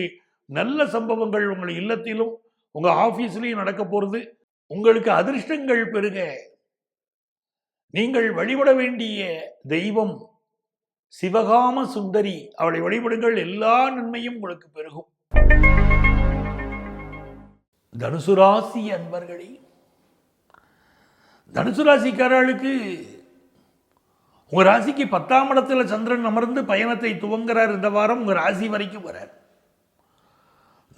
நல்ல சம்பவங்கள் உங்கள் இல்லத்திலும் உங்க ஆபீஸ்லயும் நடக்க போறது. உங்களுக்கு அதிர்ஷ்டங்கள் பெருக நீங்கள் வழிபட வேண்டிய தெய்வம் சிவகாம சுந்தரி. அவளை வழிபடுங்கள், எல்லா நன்மையும் உங்களுக்கு பெருகும். தனுசு ராசி அன்பர்களே, தனுசு ராசிக்காரர்களுக்கு உங்க ராசிக்கு 10ஆம் இடத்துல சந்திரன் அமர்ந்து பயணத்தை துவங்குறார். இந்த வாரம் உங்க ராசி வரைக்கும் வரார்.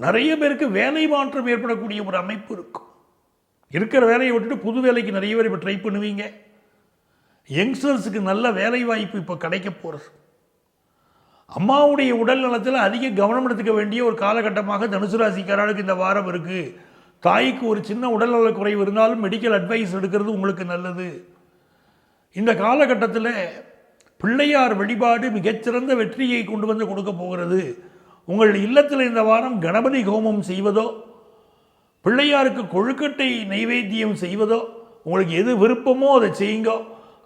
நிறைய பேருக்கு வேலை மாற்றம் ஏற்படக்கூடிய ஒரு அமைப்பு இருக்கும். இருக்கிற வேலையை விட்டுட்டு புது வேலைக்கு நிறைய பேர் இப்போ ட்ரை பண்ணுவீங்க. யங்ஸ்டர்ஸுக்கு நல்ல வேலை வாய்ப்பு இப்போ கிடைக்க போகிறது. அம்மாவுடைய உடல் நலத்தில் அதிக கவனம் எடுத்துக்க வேண்டிய ஒரு காலகட்டமாக தனுசு ராசிக்காரர்களுக்கு இந்த வாரம் இருக்குது. தாய்க்கு ஒரு சின்ன உடல்நல குறைவு இருந்தாலும் மெடிக்கல் அட்வைஸ் எடுக்கிறது உங்களுக்கு நல்லது. இந்த காலகட்டத்தில் பிள்ளையார் வழிபாடு மிகச்சிறந்த வெற்றியை கொண்டு வந்து கொடுக்க போகிறது. உங்கள் இல்லத்தில் இந்த வாரம் கணபதி ஹோமம் செய்வதோ, பிள்ளையாருக்கு கொழுக்கட்டை நைவேத்தியம் செய்வதோ, உங்களுக்கு எது விருப்பமோ அதை செய்யுங்க.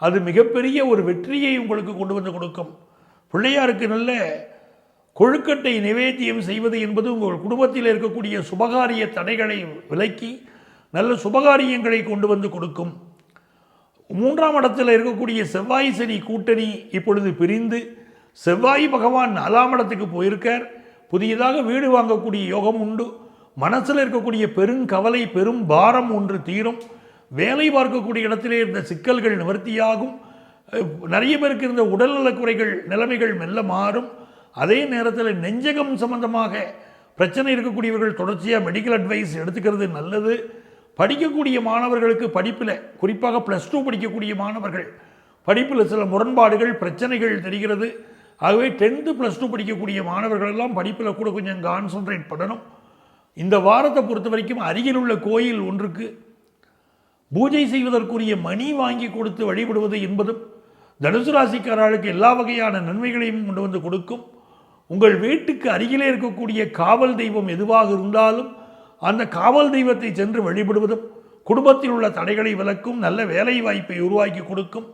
அது மிகப்பெரிய ஒரு வெற்றியை உங்களுக்கு கொண்டு வந்து கொடுக்கும். பிள்ளையாருக்கு நல்ல கொழுக்கட்டை நிவேத்தியம் செய்வது என்பது உங்கள் குடும்பத்தில் இருக்கக்கூடிய சுபகாரிய தடைகளை விலக்கி நல்ல சுபகாரியங்களை கொண்டு வந்து கொடுக்கும். 3ஆம் இடத்தில் இருக்கக்கூடிய செவ்வாய் சனி கூட்டணி இப்பொழுது பிரிந்து செவ்வாய் பகவான் 4ஆம் இடத்துக்கு போயிருக்கார். புதியதாக வீடு வாங்கக்கூடிய யோகம் உண்டு. மனசில் இருக்கக்கூடிய பெருங்கவலை பெரும் பாரம் ஒன்று தீரும். வேலை பார்க்கக்கூடிய இடத்திலே இருந்த சிக்கல்கள் நிவர்த்தியாகும். நிறைய பேருக்கு இருந்த உடல்நலக் குறைகள் நிலைமைகள் மெல்ல மாறும். அதே நேரத்தில் நெஞ்சகம் சம்பந்தமாக பிரச்சனை இருக்கக்கூடியவர்கள் தொடர்ச்சியாக மெடிக்கல் அட்வைஸ் எடுத்துக்கிறது நல்லது. படிக்கக்கூடிய மாணவர்களுக்கு படிப்பில், குறிப்பாக +2 படிக்கக்கூடிய மாணவர்கள் படிப்பில் சில முரண்பாடுகள் பிரச்சனைகள் தெரிகிறது. ஆகவே 10th +2 படிக்கக்கூடிய மாணவர்கள் எல்லாம் படிப்பில் கூட கொஞ்சம் கான்சன்ட்ரேட் பண்ணணும். இந்த வாரத்தை பொறுத்த வரைக்கும் அருகில் உள்ள கோயில் ஒன்றுக்கு பூஜை செய்வதற்குரிய மணி வாங்கி கொடுத்து வழிபடுவது என்பதும் தனுசு ராசிக்காரர்களுக்கு எல்லா வகையான நன்மைகளையும் கொண்டு வந்து கொடுக்கும். உங்கள் வீட்டுக்கு அருகிலே இருக்கக்கூடிய காவல் தெய்வம் எதுவாக இருந்தாலும் அந்த காவல் தெய்வத்தை சென்று வழிபடுவதும் குடும்பத்தில் உள்ள தடைகளை விலக்கும். நல்ல வேலை வாய்ப்பை உருவாக்கி கொடுக்கும்.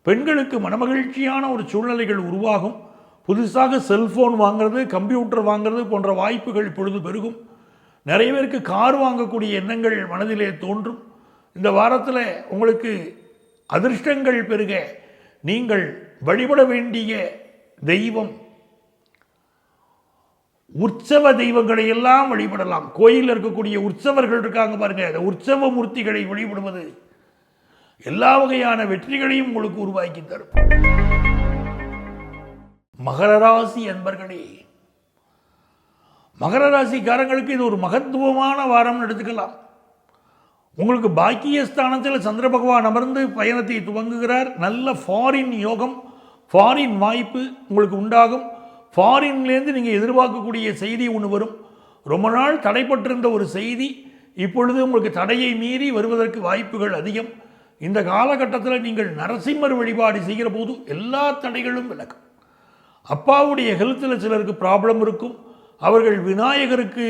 பெண்களுக்கு மனமகிழ்ச்சியான ஒரு சூழ்நிலைகள் உருவாகும். புதுசாக செல்போன் வாங்கிறது, கம்ப்யூட்டர் வாங்கிறது போன்ற வாய்ப்புகள் இப்பொழுது பெருகும். நிறைய பேருக்கு கார் வாங்கக்கூடிய எண்ணங்கள் மனதிலே தோன்றும். இந்த வாரத்தில் உங்களுக்கு அதிர்ஷ்டங்கள் பெருக நீங்கள் வழிபட வேண்டிய தெய்வம் உற்சவ தெய்வங்களை எல்லாம் வழிபடலாம். கோயிலில் இருக்கக்கூடிய உற்சவர்கள் இருக்காங்க பாருங்க, அந்த உற்சவ மூர்த்திகளை வழிபடுவது எல்லா வகையான வெற்றிகளையும் உங்களுக்கு உருவாக்கி தரும். மகர ராசி அன்பர்களே, மகர ராசிக்காரங்களுக்கு இது ஒரு மகத்துவமான வாரம் எடுத்துக்கலாம். உங்களுக்கு பாக்கியஸ்தானத்தில் சந்திர பகவான் அமர்ந்து பயணத்தை துவங்குகிறார். நல்ல ஃபாரின் யோகம், ஃபாரின் வாய்ப்பு உங்களுக்கு உண்டாகும். ஃபாரின்லேருந்து நீங்கள் எதிர்பார்க்கக்கூடிய செய்தி ஒன்று வரும். ரொம்ப நாள் தடைப்பட்டிருந்த ஒரு செய்தி இப்பொழுது உங்களுக்கு தடையை மீறி வருவதற்கு வாய்ப்புகள் அதிகம். இந்த காலகட்டத்தில் நீங்கள் நரசிம்மர் வழிபாடு செய்கிற போது எல்லா தடைகளும் விலகும். அப்பாவுடைய ஹெல்த்தில் சிலருக்கு ப்ராப்ளம் இருக்கும். அவர்கள் விநாயகருக்கு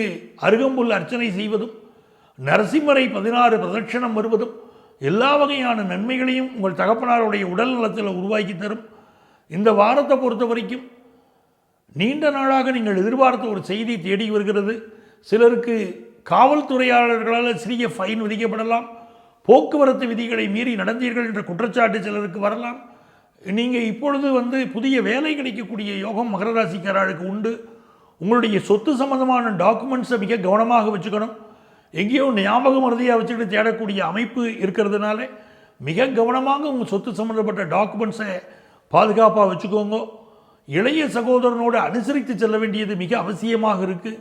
அருகம்புல் அர்ச்சனை செய்வதும் நரசிம்மரை 16 பிரதட்சணம் வருவதும் எல்லா வகையான நன்மைகளையும் உங்கள் தகப்பனாருடைய உடல் நலத்தில் உருவாக்கி தரும். இந்த வாரத்தை பொறுத்த வரைக்கும் நீண்ட நாளாக நீங்கள் எதிர்பார்த்த ஒரு செய்தி தேடி வருகிறது. சிலருக்கு காவல்துறையாளர்களால் சிறிய ஃபைன் விதிக்கப்படலாம். போக்குவரத்து விதிகளை மீறி நடந்தீர்கள் என்ற குற்றச்சாட்டு சிலருக்கு வரலாம். நீங்கள் இப்பொழுது புதிய வேலை கிடைக்கக்கூடிய யோகம் மகர ராசிக்காரர்களுக்கு உண்டு. உங்களுடைய சொத்து சம்பந்தமான டாக்குமெண்ட்ஸை மிக கவனமாக வச்சுக்கணும். எங்கேயோ ஞாபகம் மறதியாக வச்சுக்கிட்டு தேடக்கூடிய அமைப்பு இருக்கிறதுனால மிக கவனமாக உங்கள் சொத்து சம்பந்தப்பட்ட டாக்குமெண்ட்ஸை பாதுகாப்பாக வச்சுக்கோங்க. இளைய சகோதரனோடு அனுசரித்து செல்ல வேண்டியது மிக அவசியமாக இருக்குது.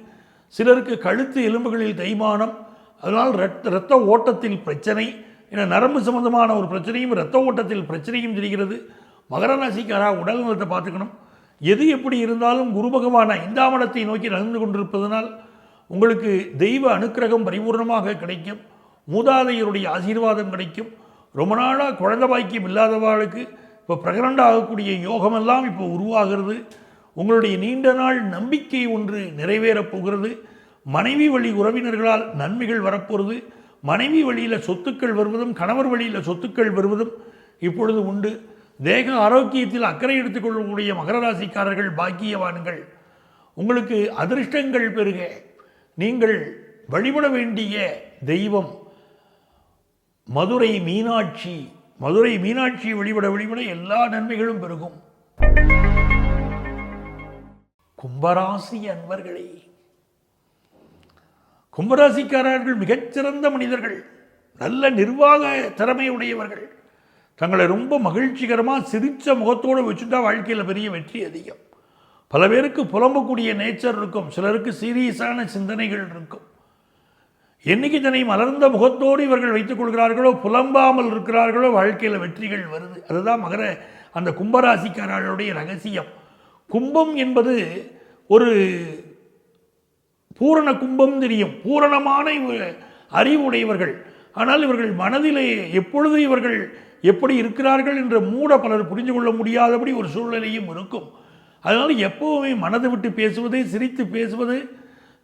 சிலருக்கு கழுத்து எலும்புகளில் தேய்மானம், அதனால் இரத்த ஓட்டத்தில் பிரச்சனை, என நரம்பு சம்பந்தமான ஒரு பிரச்சனையும் இரத்த ஓட்டத்தில் பிரச்சனையும் தெரிகிறது. மகர ராசிக்காரா உடல் நலத்தை பார்த்துக்கணும். எது எப்படி இருந்தாலும் குரு பகவான் 5ஆம் இடத்தை நோக்கி நகர்ந்து கொண்டிருப்பதனால் உங்களுக்கு தெய்வ அனுக்கிரகம் பரிபூர்ணமாக கிடைக்கும். மூதாதையருடைய ஆசீர்வாதம் கிடைக்கும். ரொம்ப நாளாக குழந்தை பாக்கியம் இல்லாதவர்களுக்கு இப்போ பிரெக்னென்ட் ஆகக்கூடிய யோகமெல்லாம் இப்போ உருவாகிறது. உங்களுடைய நீண்ட நாள் நம்பிக்கை ஒன்று நிறைவேறப் போகிறது. மனைவி வழி உறவினர்களால் நன்மைகள் வரப்போகிறது. மனைவி வழியில் சொத்துக்கள் வருவதும் கணவர் வழியில் சொத்துக்கள் வருவதும் இப்பொழுது உண்டு. தேக ஆரோக்கியத்தில் அக்கறை எடுத்துக்கொள்ளக்கூடிய மகர ராசிக்காரர்கள் பாக்கியவான்கள். உங்களுக்கு அதிர்ஷ்டங்கள் பெருக. நீங்கள் வழிபட வேண்டிய தெய்வம் மதுரை மீனாட்சி. மதுரை மீனாட்சி வழிபட எல்லா நன்மைகளும் பெருகும். கும்பராசி அன்பர்களே, கும்பராசிக்காரர்கள் மிகச்சிறந்த மனிதர்கள், நல்ல நிர்வாக திறமையுடையவர்கள். தங்களை ரொம்ப மகிழ்ச்சிகரமாக சிரித்த முகத்தோடு வச்சுட்டா வாழ்க்கையில் பெரிய வெற்றி அதிகம். பல பேருக்கு புலம்பக்கூடிய நேச்சர் இருக்கும், சிலருக்கு சீரியஸான சிந்தனைகள் இருக்கும். என்னைக்கு தன்னை மலர்ந்த முகத்தோடு இவர்கள் வைத்துக் கொள்கிறார்களோ, புலம்பாமல் இருக்கிறார்களோ, வாழ்க்கையில் வெற்றிகள் வருது. அதுதான் அந்த கும்பராசிக்காரர்களுடைய ரகசியம். கும்பம் என்பது ஒரு பூரண கும்பம் தெரியும், பூரணமான அறிவுடையவர்கள். ஆனால் இவர்கள் மனதிலே எப்பொழுது இவர்கள் எப்படி இருக்கிறார்கள் என்ற மூட பலர் புரிந்து கொள்ள முடியாதபடி ஒரு சூழ்நிலையும் இருக்கும். அதனால் எப்போவுமே மனதை விட்டு பேசுவது, சிரித்து பேசுவது,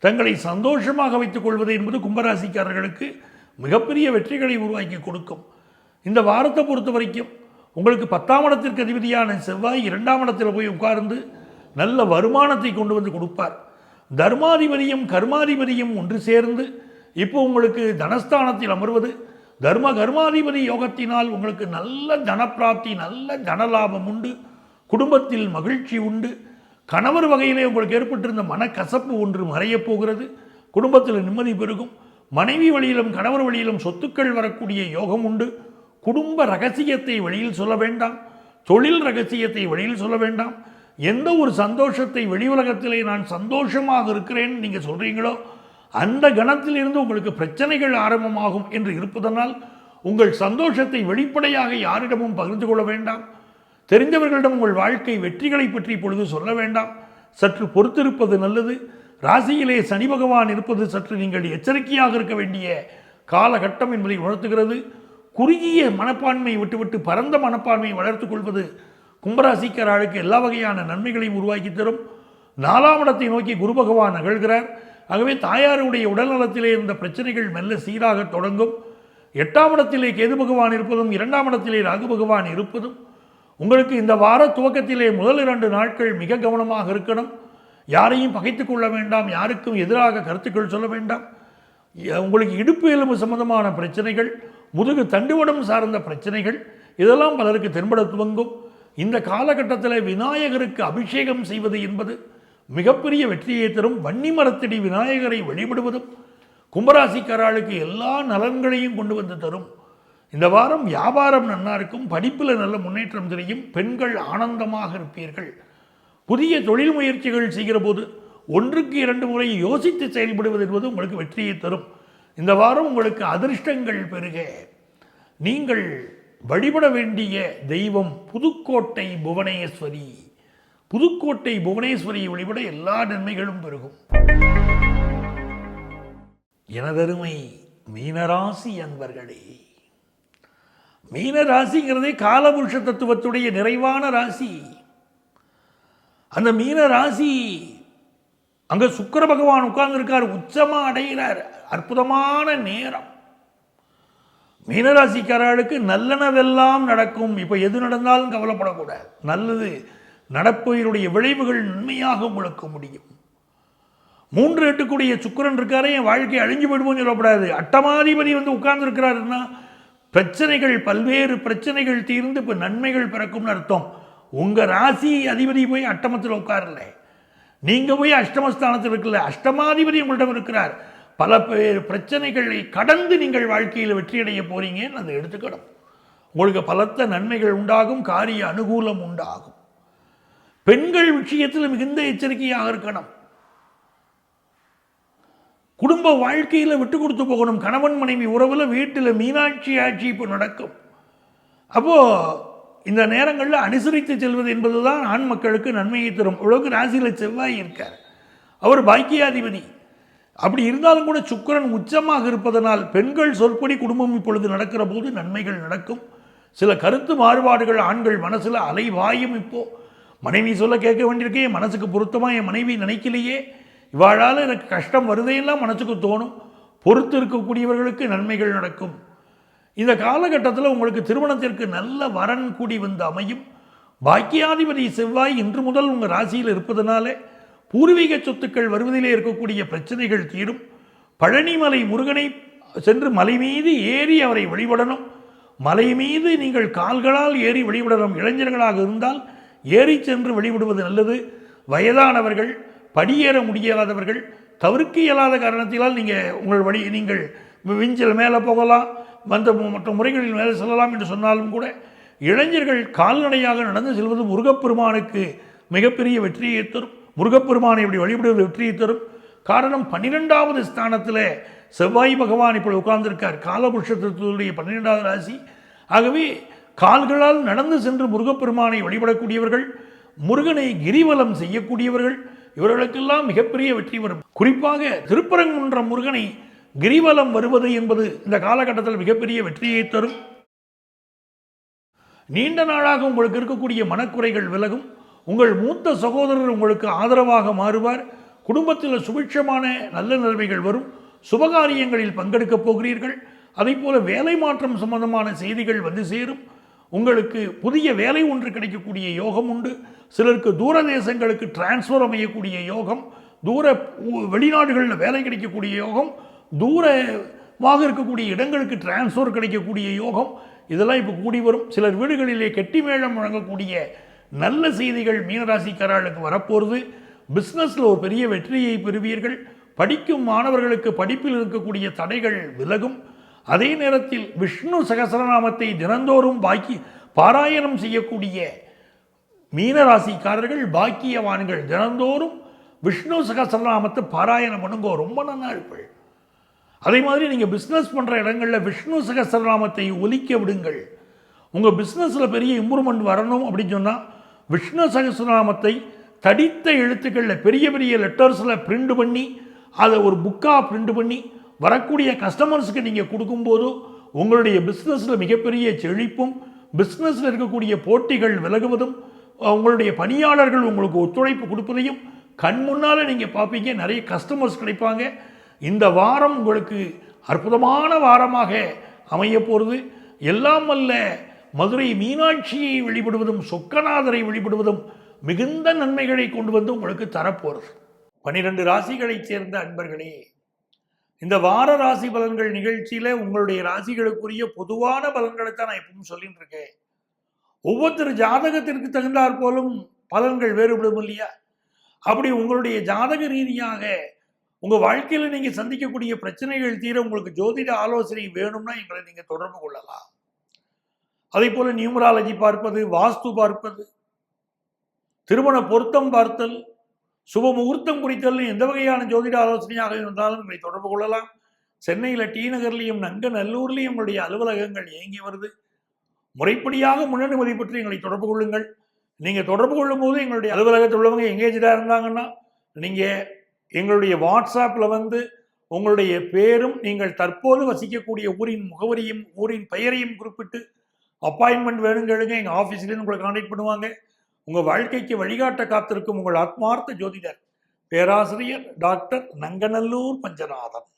தங்களை சந்தோஷமாக வைத்துக் கொள்வது என்பது கும்பராசிக்காரர்களுக்கு மிகப்பெரிய வெற்றிகளை உருவாக்கி கொடுக்கும். இந்த வாரத்தை பொறுத்த வரைக்கும் உங்களுக்கு 10ஆம் இடத்திற்கு அதிபதியான செவ்வாய் 2ஆம் இடத்தில் போய் உட்கார்ந்து நல்ல வருமானத்தை கொண்டு வந்து கொடுப்பார். தர்மாதிபதியும் கர்மாதிபதியும் ஒன்று சேர்ந்து இப்போ உங்களுக்கு தனஸ்தானத்தில் அமர்வது, கர்மாதிபதி யோகத்தினால் உங்களுக்கு நல்ல தனப்பிராப்தி, நல்ல தனலாபம் உண்டு. குடும்பத்தில் மகிழ்ச்சி உண்டு. கணவர் வகையிலே உங்களுக்கு ஏற்பட்டிருந்த மனக்கசப்பு ஒன்று மறையப் போகிறது. குடும்பத்தில் நிம்மதி பெருகும். மனைவி வழியிலும் கணவர் வழியிலும் சொத்துக்கள் வரக்கூடிய யோகம் உண்டு. குடும்ப ரகசியத்தை வெளியில் சொல்ல வேண்டாம், தொழில் ரகசியத்தை வெளியில் சொல்ல வேண்டாம். எந்த ஒரு சந்தோஷத்தை வெளி உலகத்திலே நான் சந்தோஷமாக இருக்கிறேன்னு நீங்கள் சொல்கிறீங்களோ அந்த கணத்திலிருந்து உங்களுக்கு பிரச்சனைகள் ஆரம்பமாகும் என்று இருப்பதனால் உங்கள் சந்தோஷத்தை வெளிப்படையாக யாரிடமும் பகிர்ந்து கொள்ள வேண்டாம். தெரிந்தவர்களிடம் உங்கள் வாழ்க்கை வெற்றிகளை பற்றி இப்பொழுது சொல்ல வேண்டாம். சற்று பொறுத்திருப்பது நல்லது. ராசியிலே சனி பகவான் இருப்பது சற்று நீங்கள் எச்சரிக்கையாக இருக்க வேண்டிய காலகட்டம் என்பதை உணர்த்துகிறது. குறுகிய மனப்பான்மை விட்டுவிட்டு பரந்த மனப்பான்மையை வளர்த்துக் கொள்வது கும்பராசிக்காரர்களுக்கு எல்லா வகையான நன்மைகளையும் உருவாக்கி தரும். 4ஆம் இடத்தை நோக்கி குரு பகவான் நகழ்கிறார். ஆகவே தாயாருடைய உடல்நலத்திலே இருந்த பிரச்சனைகள் மெல்ல சீராக தொடங்கும். 8ஆம் இடத்திலே கேது பகவான் இருப்பதும் 2ஆம் இடத்திலே ராகு பகவான் இருப்பதும் உங்களுக்கு இந்த வார துவக்கத்திலே முதல் 2 நாட்கள் மிக கவனமாக இருக்கணும். யாரையும் பகைத்துக் கொள்ள வேண்டாம், யாருக்கும் எதிராக கருத்துக்கள் சொல்ல வேண்டாம். உங்களுக்கு இடுப்பு எலும்பு சம்பந்தமான பிரச்சனைகள், முதுகு தண்டுவடம் சார்ந்த பிரச்சனைகள் இதெல்லாம் பலருக்கு தென்பட துவங்கும். இந்த காலகட்டத்தில் விநாயகருக்கு அபிஷேகம் செய்வது என்பது மிகப்பெரிய வெற்றியை தரும். வன்னி மரத்தடி விநாயகரை வழிபடுவதும் கும்பராசிக்காரர்களுக்கு எல்லா நலன்களையும் கொண்டு வந்து தரும். இந்த வாரம் வியாபாரம் நன்னா இருக்கும். படிப்பில் நல்ல முன்னேற்றம் தெரியும். பெண்கள் ஆனந்தமாக இருப்பீர்கள். புதிய தொழில் முயற்சிகள் செய்கிற போது 1க்கு 2 முறை யோசித்து செயல்படுவது என்பது உங்களுக்கு வெற்றியை தரும். இந்த வாரம் உங்களுக்கு அதிர்ஷ்டங்கள் பெருக. நீங்கள் வழிபட வேண்டிய தெய்வம் புதுக்கோட்டை புவனேஸ்வரி. புதுக்கோட்டை புவனேஸ்வரியை வழிபட எல்லா நன்மைகளும் பெருகும். எனதருமை மீனராசி அன்பர்களே, மீனராசிங்கிறதே காலபுருஷ தத்துவத்துடைய நிறைவான ராசி. அந்த மீன ராசி அங்க சுக்கிர பகவான் உட்கார்ந்து இருக்கார், உச்சமா அடைகிறார். அற்புதமான நேரம். மீனராசிக்காரர்களுக்கு நல்லனவெல்லாம் நடக்கும். இப்போ எது நடந்தாலும் கவலைப்படக்கூடாது. நல்லது நடப்பதனுடைய விளைவுகள் நன்மையாக உங்களுக்கு முடியும். 3 எட்டுக்குடைய சுக்கிரன் இருக்காரே, என் வாழ்க்கை அழிஞ்சு போயிடுவோம்னு சொல்லப்படாது. அட்டமாதிபதி வந்து உட்கார்ந்து இருக்கிறாருன்னா பிரச்சனைகள், பல்வேறு பிரச்சனைகள் தீர்ந்து இப்போ நன்மைகள் பிறக்கும்னு அர்த்தம். உங்கள் ராசி அதிபதி போய் அட்டமத்தில் உட்காரல, நீங்கள் போய் அஷ்டமஸ்தானத்தில் இருக்கல. அஷ்டமாதிபதி உங்களிடம் இருக்கிறார். பல பிரச்சனைகளை கடந்து நீங்கள் வாழ்க்கையில் வெற்றியடைய போறீங்கன்னு அதை எடுத்துக்கணும். உங்களுக்கு பலத்த நன்மைகள் உண்டாகும். காரிய அனுகூலம் உண்டாகும். பெண்கள் விஷயத்தில் மிகுந்த எச்சரிக்கையாக இருக்கணும். குடும்ப வாழ்க்கையில் விட்டு கொடுத்து போகணும். கணவன் மனைவி உறவில் வீட்டில் மீனாட்சி ஆட்சி இப்போ நடக்கும். அப்போது இந்த நேரங்களில் அனுசரித்து செல்வது என்பதுதான் ஆண் மக்களுக்கு நன்மையை தரும். இவ்வளவுக்கு ராசியில் செவ்வாய் இருக்கார், அவர் பாக்கியாதிபதி. அப்படி இருந்தாலும் கூட சுக்கிரன் உச்சமாக இருப்பதனால் பெண்கள் சொற்படி குடும்பம் இப்பொழுது நடக்கிற போது நன்மைகள் நடக்கும். சில கருத்து மாறுபாடுகள் ஆண்கள் மனசில் அலைவாயும். இப்போ மனைவி சொல்ல கேட்க வேண்டியிருக்கே, என் மனசுக்கு பொருத்தமாக என் மனைவி நினைக்கலையே, இவாழால் எனக்கு கஷ்டம் வருதையெல்லாம் மனசுக்கு தோணும். பொறுத்து இருக்கக்கூடியவர்களுக்கு நன்மைகள் நடக்கும். இந்த காலகட்டத்தில் உங்களுக்கு திருமணத்திற்கு நல்ல வரன் கூடி வந்து அமையும். பாக்கியாதிபதி செவ்வாய் இன்று முதல் உங்கள் ராசியில் இருப்பதனாலே பூர்வீக சொத்துக்கள் வருவதிலே இருக்கக்கூடிய பிரச்சனைகள் தீரும். பழனிமலை முருகனை சென்று மலை மீது ஏறி அவரை வழிபடணும். மலை மீது நீங்கள் கால்களால் ஏறி வழிபடணும். இளைஞர்களாக இருந்தால் ஏறி சென்று வழிபடுவது நல்லது. வயதானவர்கள், படியேற முடியாதவர்கள், தவிர்க்க இயலாத காரணத்தினால் நீங்கள் விஞ்சில் மேலே போகலாம், மற்ற முறைகளில் மேலே செல்லலாம் என்று சொன்னாலும் கூட இளைஞர்கள் கால்நடையாக நடந்து செல்வது முருகப்பெருமானுக்கு மிகப்பெரிய வெற்றியை தரும். முருகப்பெருமானை இப்படி வழிபடுவது வெற்றியை தரும். காரணம் 12வது ஸ்தானத்தில் செவ்வாய் பகவான் இப்படி உட்கார்ந்திருக்கார். காலபுருஷத்துடைய 12வது ராசி. ஆகவே கால்களால் நடந்து சென்று முருகப்பெருமானை வழிபடக்கூடியவர்கள், முருகனை கிரிவலம் செய்யக்கூடியவர்கள், இவர்களுக்கெல்லாம் மிகப்பெரிய வெற்றி வரும். குறிப்பாக திருப்பரங்குன்றம் முருகனை கிரிவலம் வருவது என்பது இந்த காலகட்டத்தில் மிகப்பெரிய வெற்றியை தரும். நீண்ட நாளாக உங்களுக்கு இருக்கக்கூடிய மனக்குறைகள் விலகும். உங்கள் மூத்த சகோதரர் உங்களுக்கு ஆதரவாக மாறுவார். குடும்பத்தில் சுபிட்சமான நல்ல நிலைமைகள் வரும். சுபகாரியங்களில் பங்கெடுக்கப் போகிறீர்கள். அதே போல வேலை மாற்றம் சம்பந்தமான செய்திகள் வந்து சேரும். உங்களுக்கு புதிய வேலை ஒன்று கிடைக்கக்கூடிய யோகம் உண்டு. சிலருக்கு தூர தேசங்களுக்கு டிரான்ஸ்ஃபர் அமையக்கூடிய யோகம், வெளிநாடுகளில் வேலை கிடைக்கக்கூடிய யோகம், தூரமாக இருக்கக்கூடிய இடங்களுக்கு டிரான்ஸ்ஃபர் கிடைக்கக்கூடிய யோகம், இதெல்லாம் இப்போ கூடி வரும். சிலர் வீடுகளிலே கெட்டி மேளம் வழங்கக்கூடிய நல்ல செய்திகள் மீனராசிக்காரர்களுக்கு வரப்போகிறது. பிஸ்னஸில் ஒரு பெரிய வெற்றியை பெறுவீர்கள். படிக்கும் மாணவர்களுக்கு படிப்பில் இருக்கக்கூடிய தடைகள் விலகும். அதே நேரத்தில் விஷ்ணு சகசரநாமத்தை தினந்தோறும் பாராயணம் செய்யக்கூடிய மீனராசிக்காரர்கள் பாக்கியவான்கள். தினந்தோறும் விஷ்ணு சகசரநாமத்தை பாராயணம் பண்ணுங்க, ரொம்ப நல்லா இருப்பீர்கள். அதே மாதிரி நீங்கள் பிஸ்னஸ் பண்ணுற இடங்களில் விஷ்ணு சகசரநாமத்தை ஒலிக்க விடுங்கள். உங்கள் பிஸ்னஸில் பெரிய இம்ப்ரூவ்மெண்ட் வரணும் அப்படின்னு சொன்னால் விஷ்ணு சகசரநாமத்தை தடித்த எழுத்துக்களில் பெரிய பெரிய லெட்டர்ஸில் பிரிண்ட் பண்ணி அதை ஒரு புக்காக பிரிண்ட் பண்ணி வரக்கூடிய கஸ்டமர்ஸுக்கு நீங்கள் கொடுக்கும்போது உங்களுடைய பிஸ்னஸில் மிகப்பெரிய செழிப்பும், பிஸ்னஸில் இருக்கக்கூடிய போட்டிகள் விலகுவதும், உங்களுடைய பணியாளர்கள் உங்களுக்கு ஒத்துழைப்பு கொடுப்பதையும் கண் முன்னால் நீங்கள் பார்ப்பீங்க. நிறைய கஸ்டமர்ஸ் கிடைப்பாங்க. இந்த வாரம் உங்களுக்கு அற்புதமான வாரமாக அமைய போகிறது. எல்லாம் அல்ல மதுரை மீனாட்சியை வழிபடுவதும் சொக்கநாதரை வழிபடுவதும் மிகுந்த நன்மைகளை கொண்டு வந்து உங்களுக்கு தரப்போகிறது. 12 ராசிகளைச் சேர்ந்த அன்பர்களே, இந்த வார ராசி பலன்கள் நிகழ்ச்சியில் உங்களுடைய ராசிகளுக்குரிய பொதுவான பலன்களை தான் நான் எப்பவும் சொல்லிட்டு இருக்கேன். ஒவ்வொருத்தர் ஜாதகத்திற்கு தகுந்தாற் போலும் பலன்கள் வேறுபடும் இல்லையா? அப்படி உங்களுடைய ஜாதக ரீதியாக உங்கள் வாழ்க்கையில் நீங்கள் சந்திக்கக்கூடிய பிரச்சனைகள் தீர உங்களுக்கு ஜோதிட ஆலோசனை வேணும்னா எங்களை நீங்கள் தொடர்பு கொள்ளலாம். அதே போல நியூமராலஜி பார்ப்பது, வாஸ்து பார்ப்பது, திருமண பொருத்தம் பார்த்தல், சுப முகூர்த்தம் குறித்தல், எந்த வகையான ஜோதிட ஆலோசனையாக இருந்தாலும் எங்களை தொடர்பு கொள்ளலாம். சென்னையில் டி நகர்லையும் நங்கநல்லூர்லையும் எங்களுடைய அலுவலகங்கள் இயங்கி வருது. முறைப்படியாக முன்னனுமதி பற்றி எங்களை தொடர்பு கொள்ளுங்கள். நீங்கள் தொடர்பு கொள்ளும் போது எங்களுடைய அலுவலகத்தில் உள்ளவங்க எங்கேஜாக இருந்தாங்கன்னா நீங்கள் எங்களுடைய வாட்ஸ்அப்பில் வந்து உங்களுடைய பேரும் நீங்கள் தற்போது வசிக்கக்கூடிய ஊரின் முகவரியும் ஊரின் பெயரையும் குறிப்பிட்டு அப்பாயின்மெண்ட் வேணும் கேளுங்க. எங்கள் ஆஃபீஸ்லேருந்து உங்களை கான்டாக்ட் பண்ணுவாங்க. உங்கள் வாழ்க்கைக்கு வழிகாட்ட காத்திருக்கும் உங்கள் ஆத்மார்த்த ஜோதிடர் பேராசிரியர் டாக்டர் நங்கநல்லூர் பஞ்சநாதன்.